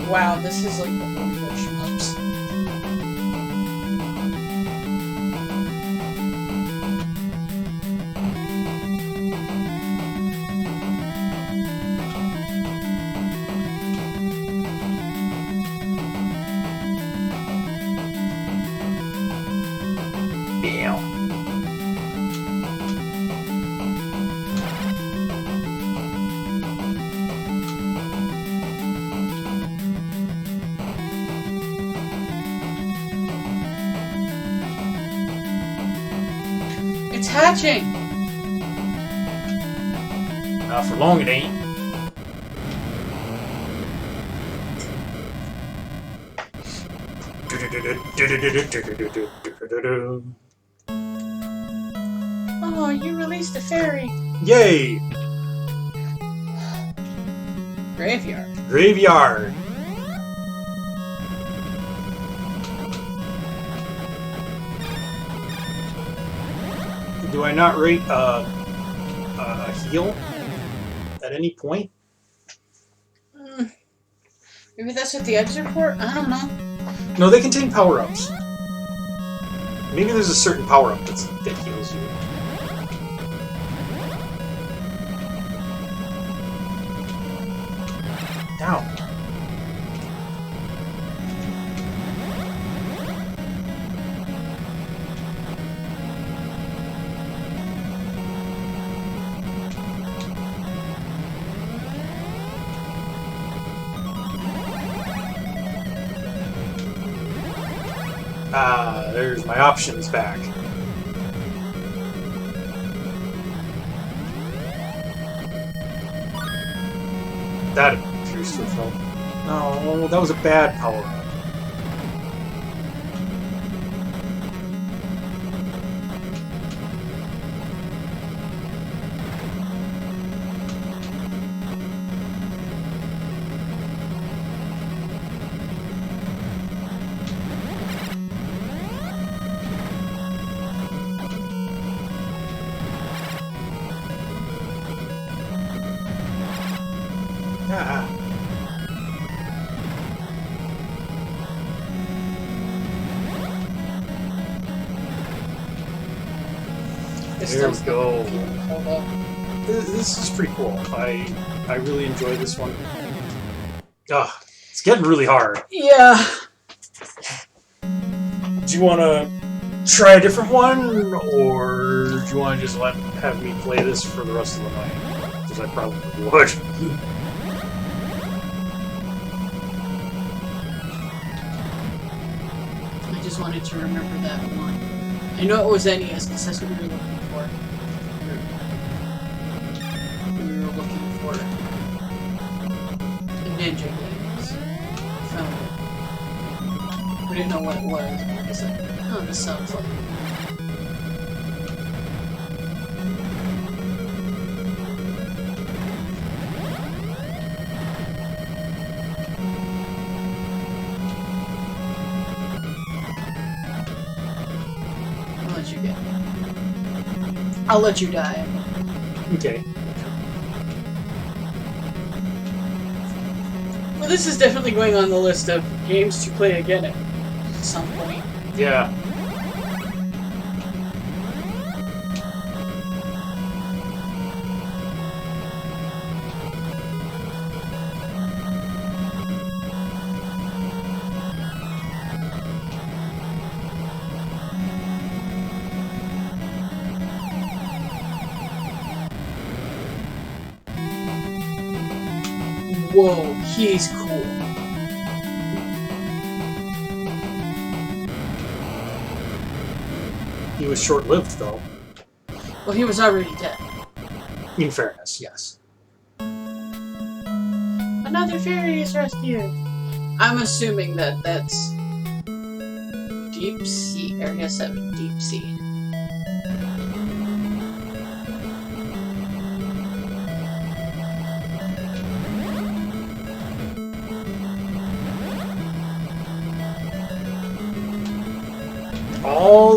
Wow, this is like the whole SHMUPs. It's hatching! Not for long, it ain't. Oh, you released a fairy! Yay! Graveyard. Graveyard. Do I not rate a heal at any point? Maybe that's what the eggs are for? I don't know. No, they contain power-ups. Maybe there's a certain power-up that heals you. Ow. Ah, there's my options back. That appears to have helped. No, that was a bad power-up. Ah. There we go. This is pretty cool. I really enjoy this one. Ah, it's getting really hard. Yeah. Do you want to try a different one, or do you want to just have me play this for the rest of the night? Because I probably would. I just wanted to remember that one. I know it was NES because that's what we were looking for. We were looking for ninja games. Found it. We didn't know what it was. We were just like, oh, this sounds like. I'll let you die. Okay. Well, this is definitely going on the list of games to play again at some point. Yeah. Whoa, he's cool. He was short-lived, though. Well, he was already dead. In fairness, yes. Another fairy is rescued. I'm assuming that that's deep sea, Area 7, deep sea.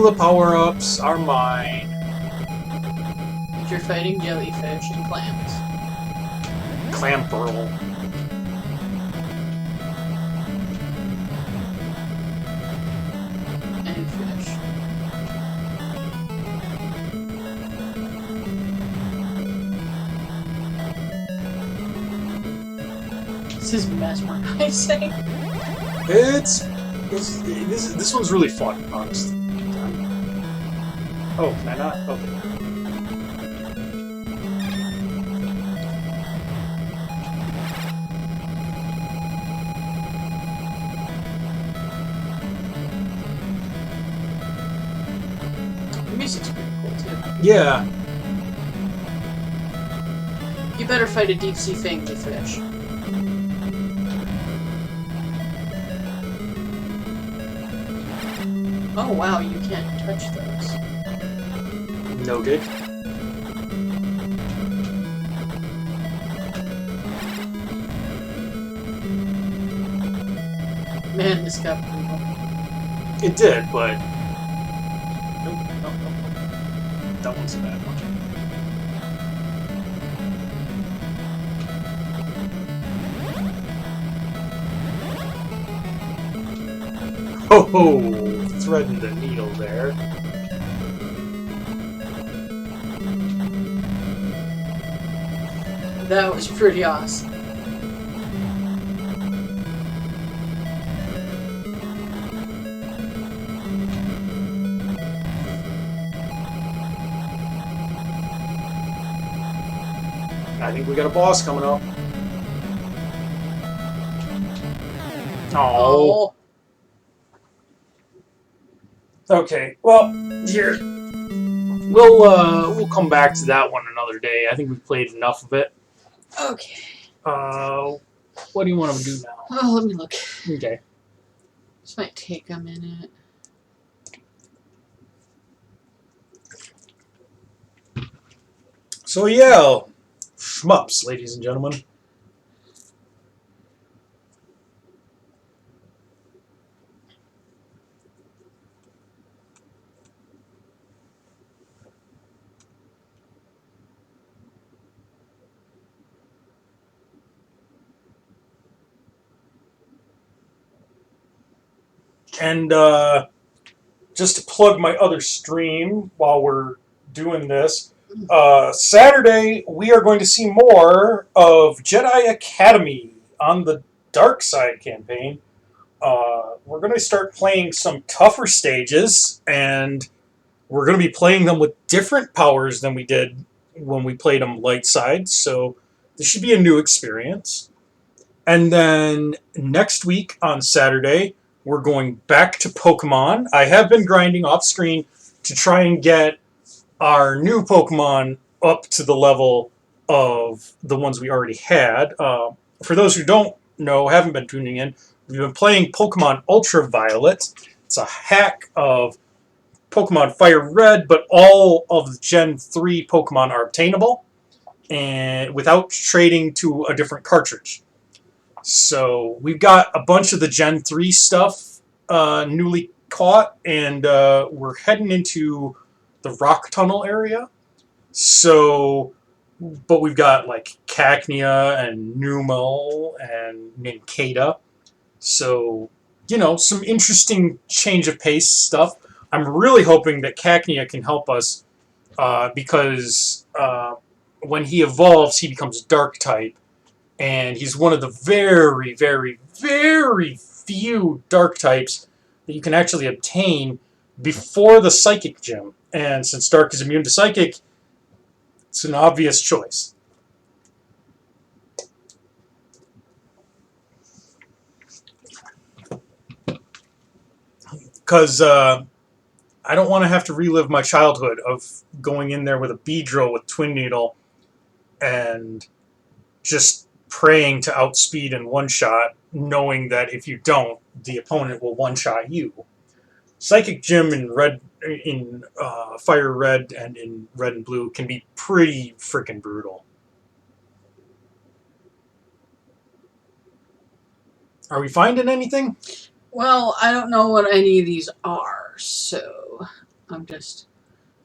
the power-ups are mine. If you're fighting jellyfish and clams. Clam pearl. And fish. This is mesmerizing. This one's really fun, honestly. Oh, can I not? Okay. The music's pretty cool too. Yeah. You better fight a deep sea fangly fish. Oh wow, you can't touch those. Noted. Man, this got brutal. It did, but... Nope, nope, nope, nope. That one's a bad one. Ho ho! Threading the needle there. That was pretty awesome. I think we got a boss coming up. Oh. Okay. Well, here we'll come back to that one another day. I think we've played enough of it. Okay. What do you want to do now? Oh, let me look. Okay. This might take a minute. So yeah, shmups, ladies and gentlemen. And just to plug my other stream while we're doing this, Saturday we are going to see more of Jedi Academy on the Dark Side campaign. We're going to start playing some tougher stages, and we're going to be playing them with different powers than we did when we played them light side, so this should be a new experience. And then next week on Saturday, we're going back to Pokemon. I have been grinding off screen to try and get our new Pokemon up to the level of the ones we already had. For those who don't know, haven't been tuning in, we've been playing Pokemon Ultraviolet. It's a hack of Pokemon Fire Red, but all of the Gen 3 Pokemon are obtainable and without trading to a different cartridge. So we've got a bunch of the Gen 3 stuff newly caught, and we're heading into the Rock Tunnel area. So, but we've got like Cacnea and Numel and Nincada. So, you know, some interesting change of pace stuff. I'm really hoping that Cacnea can help us because when he evolves, he becomes Dark type. And he's one of the very, very, very few Dark types that you can actually obtain before the Psychic Gym. And since Dark is immune to Psychic, it's an obvious choice. Because I don't want to have to relive my childhood of going in there with a Beedrill with Twin Needle and just praying to outspeed in one shot, knowing that if you don't, the opponent will one-shot you. Psychic Gym in Fire Red and in Red and Blue can be pretty freaking brutal. Are we finding anything? Well, I don't know what any of these are, so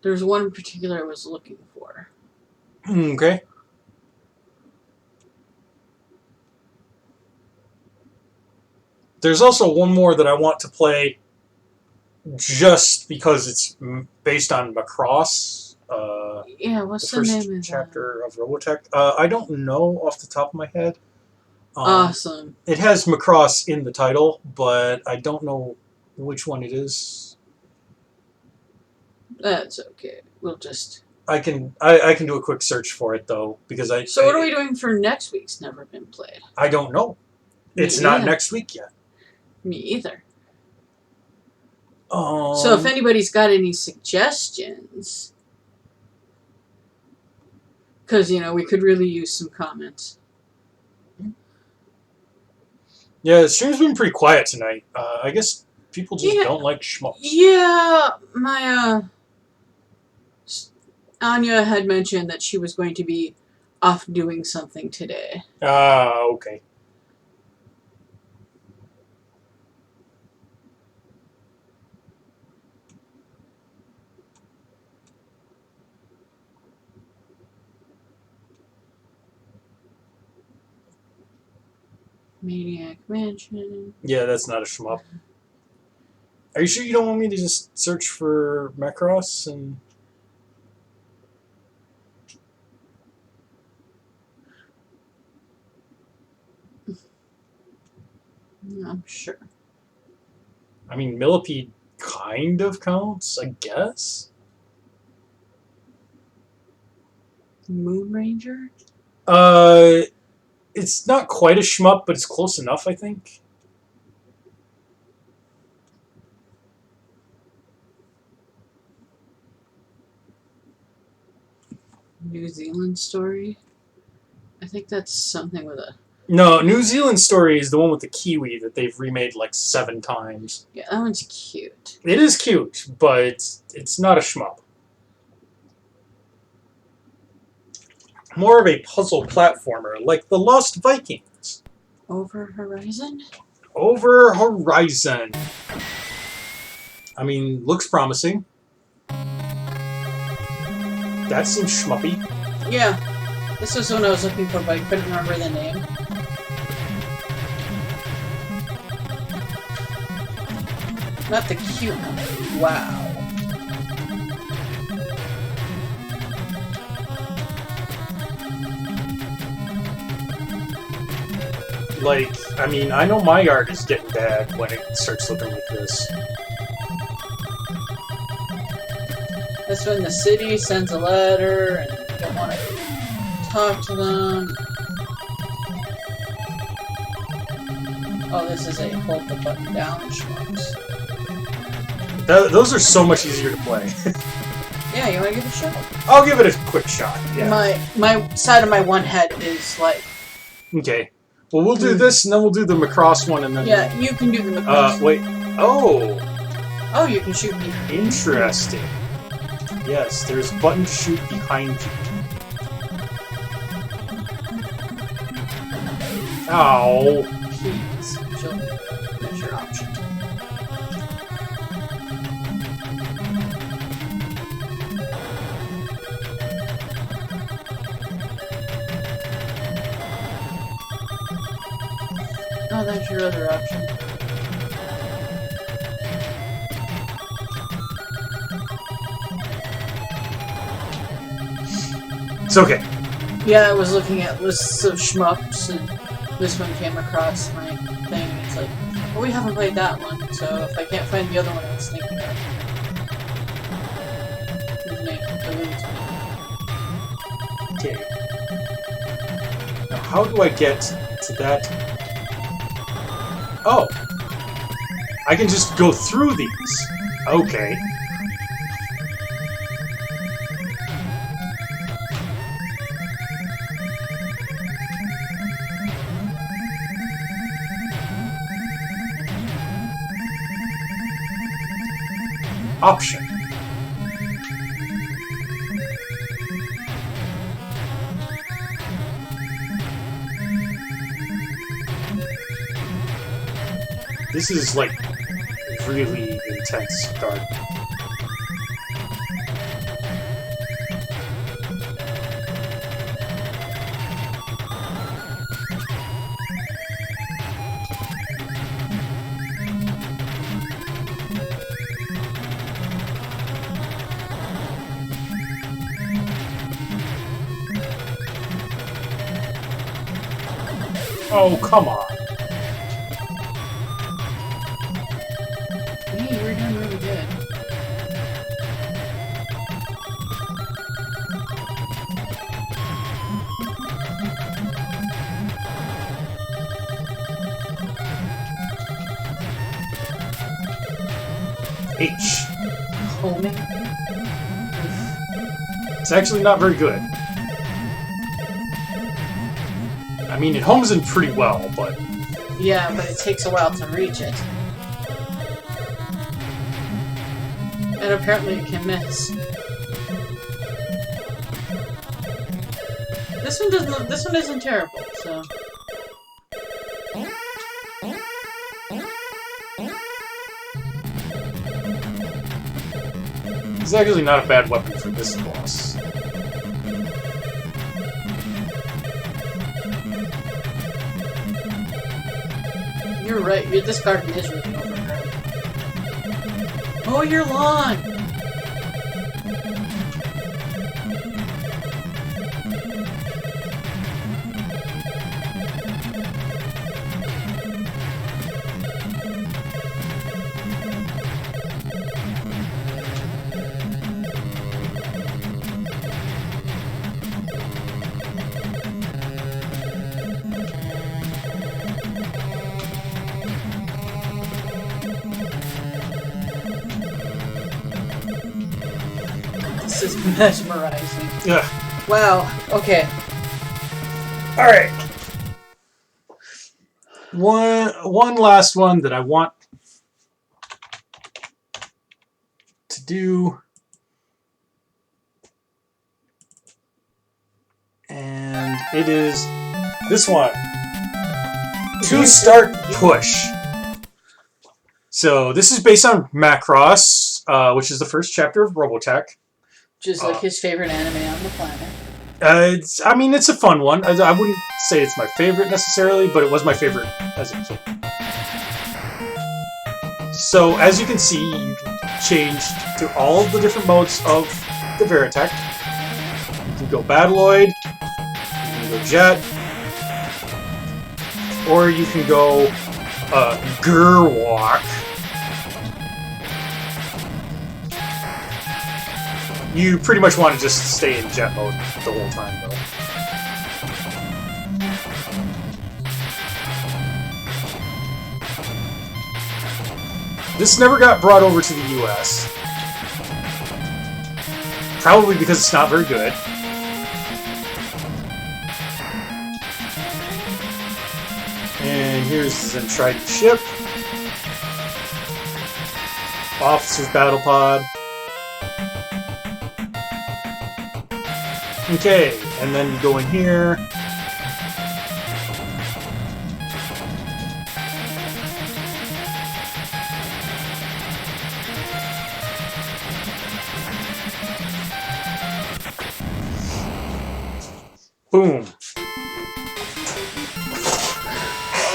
There's one in particular I was looking for. Okay. There's also one more that I want to play just because it's based on Macross. Yeah, what's the name of that? Chapter of Robotech. I don't know off the top of my head. Awesome. It has Macross in the title, but I don't know which one it is. That's okay. We'll just... I can do a quick search for it, though, because So what are we doing for next week's Never Been Played? I don't know. It's not next week yet. Me either. So if anybody's got any suggestions... Because, you know, we could really use some comments. Yeah, the stream's been pretty quiet tonight. I guess people just don't like shmups. Yeah, my, Anya had mentioned that she was going to be off doing something today. Okay. Maniac Mansion. Yeah, that's not a shmup. Are you sure you don't want me to just search for Macross and... I'm sure. I mean, Millipede kind of counts, I guess? Moon Ranger? It's not quite a shmup, but it's close enough, I think. New Zealand Story? I think that's something with a... No, New Zealand Story is the one with the kiwi that they've remade like 7 times. Yeah, that one's cute. It is cute, but it's not a shmup. More of a puzzle platformer, like the Lost Vikings. Over Horizon? Over Horizon. I mean, looks promising. That seems shmuppy. Yeah. This was one I was looking for, but I couldn't remember the name. Not the cute one. Wow. Like, I mean, I know my art is getting bad when it starts looking like this. That's when the city sends a letter and you don't want to talk to them. Oh, this is a hold the button down shmups. Those are so much easier to play. Yeah, you want to give it a shot? I'll give it a quick shot, yeah. My side of my one head is like... Okay. Well, we'll do this, and then we'll do the Macross one, and then... Yeah, you can do the Macross. Wait. Oh! Oh, you can shoot me. Interesting. Yes, there's button shoot behind you. Ow. Please, show me. That's your option. Oh, that's your other option. It's okay. Yeah, I was looking at lists of shmups, and this one came across my thing. It's like, well, we haven't played that one, so if I can't find the other one I was thinking of, his name eludes me. Okay. Now, how do I get to that? Oh. I can just go through these. Okay. Option. This is like really intense dark. Oh, come on. Yeah, you were doing really good. H. Homing. It's actually not very good. I mean, it homes in pretty well, but... Yeah, but it takes a while to reach it. And apparently it can miss. This one doesn't. This one isn't terrible. So. It's actually not a bad weapon for this boss. You're right. This garden is really overgrown. Mow your lawn! This is mesmerizing. Yeah. Wow. Okay. Alright. One last one that I want to do. And it is this one. To start push. So this is based on Macross, which is the first chapter of Robotech. Just like his favorite anime on the planet. I mean, it's a fun one. I wouldn't say it's my favorite necessarily, but it was my favorite as a kid. So, as you can see, you can change to all of the different modes of the Veritech. You can go Battloid, you can go Jet, or you can go Gerwalk. You pretty much want to just stay in jet mode the whole time, though. This never got brought over to the US. Probably because it's not very good. And here's the Zentradi ship. Officer's Battle Pod. Okay, and then you go in here. Boom. Well,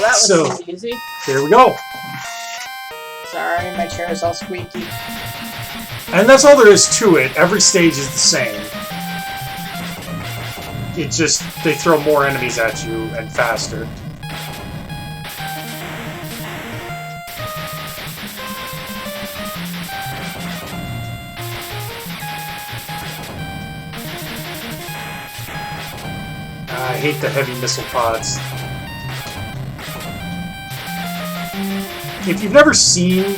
that was So, easy. Here we go. Sorry, my chair is all squeaky. And that's all there is to it. Every stage is the same. It just, they throw more enemies at you and faster. I hate the heavy missile pods. If you've never seen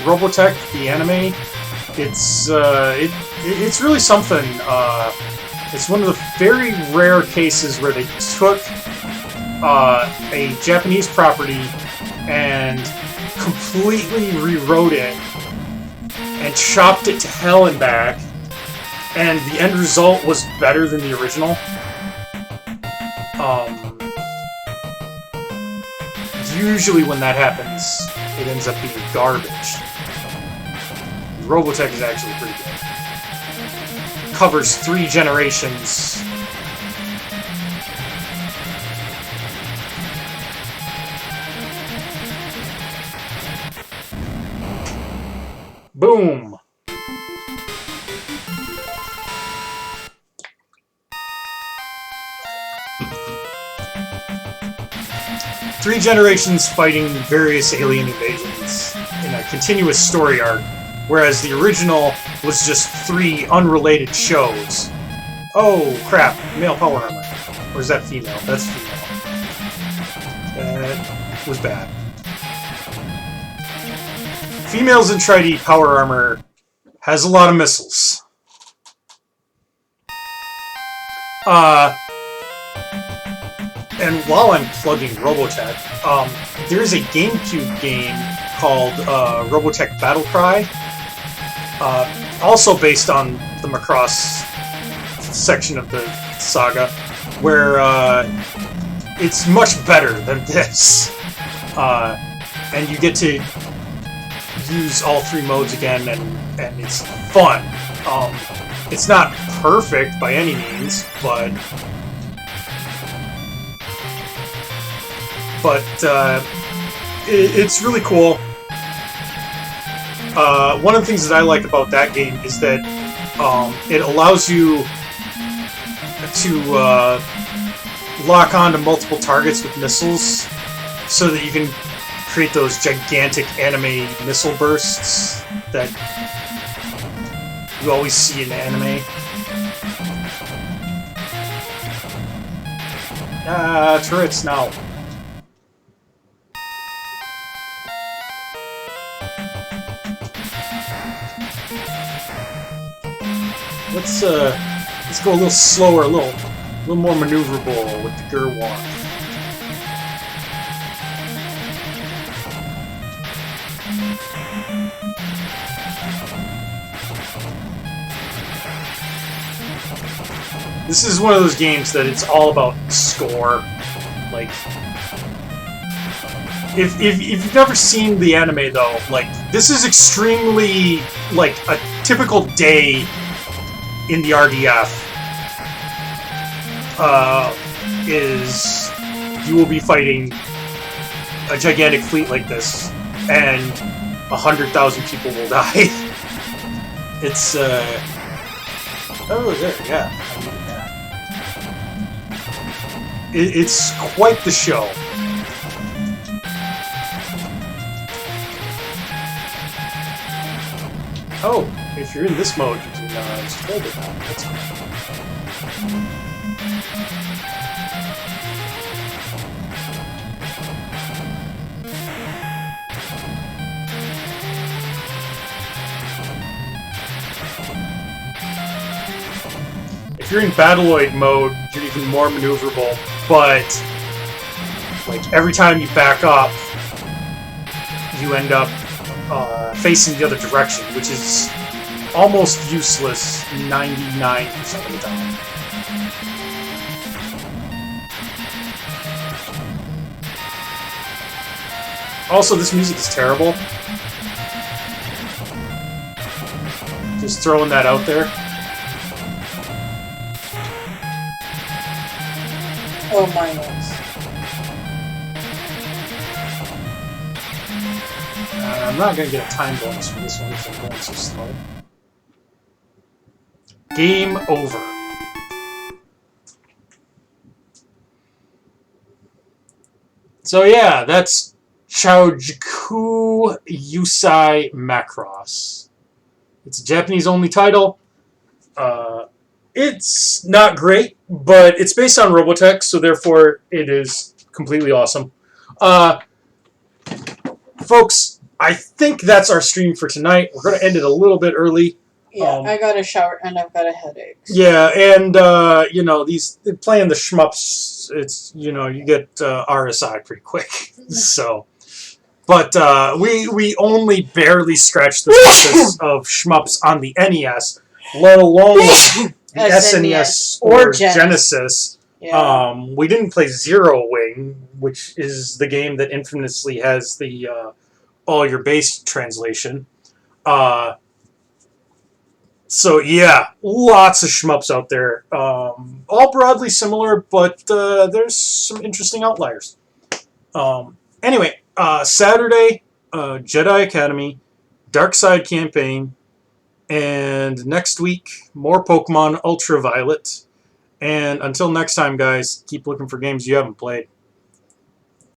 Robotech, the anime, it's really something. It's one of the very rare cases where they took a Japanese property and completely rewrote it and chopped it to hell and back, and the end result was better than the original. Usually when that happens, it ends up being garbage. Robotech is actually pretty good. Covers 3 generations. Boom! 3 generations fighting various alien invasions in a continuous story arc, whereas the original was just 3 unrelated shows. Oh, crap. Male power armor. Or is that female? That's female. That was bad. Females in Tri-D power armor has a lot of missiles. And while I'm plugging Robotech, there's a GameCube game called Robotech Battle Cry, also based on the Macross section of the saga, where it's much better than this. And you get to use all 3 modes again, and it's fun. It's not perfect by any means, but it's really cool. One of the things that I like about that game is that it allows you to lock onto multiple targets with missiles, so that you can create those gigantic anime missile bursts that you always see in anime. Turrets now. Let's go a little slower, a little more maneuverable with the Gurwan. This is one of those games that it's all about score. Like, if you've never seen the anime though, like, this is extremely like a typical day in the RDF. Is you will be fighting a gigantic fleet like this, and 100,000 people will die. It's oh, there, yeah. It's quite the show. Oh, if you're in this mode, you can just hold it now. That's cool. If you're in Battloid mode, you're even more maneuverable, but like every time you back up, you end up facing the other direction, which is almost useless 99% of the time. Also, this music is terrible. Just throwing that out there. Oh my goodness. I'm not going to get a time bonus for this one because I'm going so slow. Game over. So yeah, that's Chaojiku Yusai Macross. It's a Japanese-only title. It's not great, but it's based on Robotech, so therefore it is completely awesome. Folks, I think that's our stream for tonight. We're going to end it a little bit early. Yeah, I got a shower and I've got a headache. So. Yeah, and, you know, playing the shmups, it's, you know, you get RSI pretty quick. So, but we only barely scratched the surface of shmups on the NES, let alone the SNES or Genesis. Yeah. We didn't play Zero Wing, which is the game that infamously has the all your base translation. So yeah, lots of shmups out there. All broadly similar, but there's some interesting outliers. Anyway, Saturday, Jedi Academy, Dark Side Campaign, and next week, more Pokemon Ultraviolet. And until next time, guys, keep looking for games you haven't played.